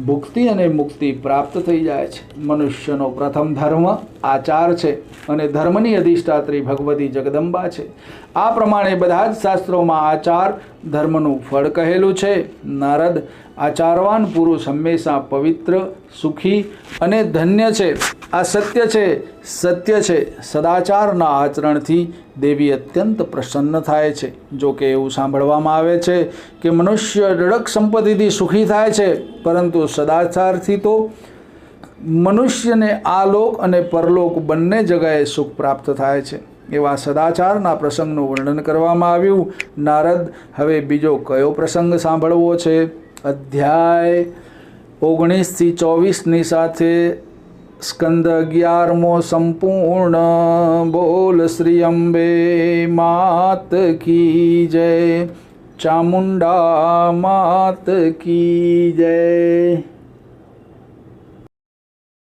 [SPEAKER 1] ભુક્તિ અને મુક્તિ પ્રાપ્ત થઈ જાય છે. મનુષ્યનો પ્રથમ ધર્મ આચાર છે અને ધર્મની અધિષ્ઠાત્રી ભગવતી જગદંબા છે. આ પ્રમાણે બધા જ શાસ્ત્રોમાં આચાર ધર્મનું ફળ કહેલું છે. નારદ, આચારવાન પુરુષ હંમેશા પવિત્ર, સુખી અને ધન્ય છે. આ સત્ય છે, સત્ય છે. સદાચારના આચરણથી દેવી અત્યંત પ્રસન્ન થાય છે. જો કે એવું સાંભળવામાં આવે છે કે મનુષ્ય દૃઢ સંપત્તિથી સુખી થાય છે, પરંતુ સદાચારથી તો મનુષ્યને આલોક અને પરલોક બંને જગ્યાએ સુખ પ્રાપ્ત થાય છે. એવા સદાચારના પ્રસંગનું વર્ણન કરવામાં આવ્યું. નારદ, હવે બીજો કયો પ્રસંગ સાંભળવો છે? અધ્યાય 19 થી 24ની સાથે સ્કંદ 11મો સંપૂર્ણ. બોલ શ્રી અંબે માત કી જય, ચામુંડા માત કી જય.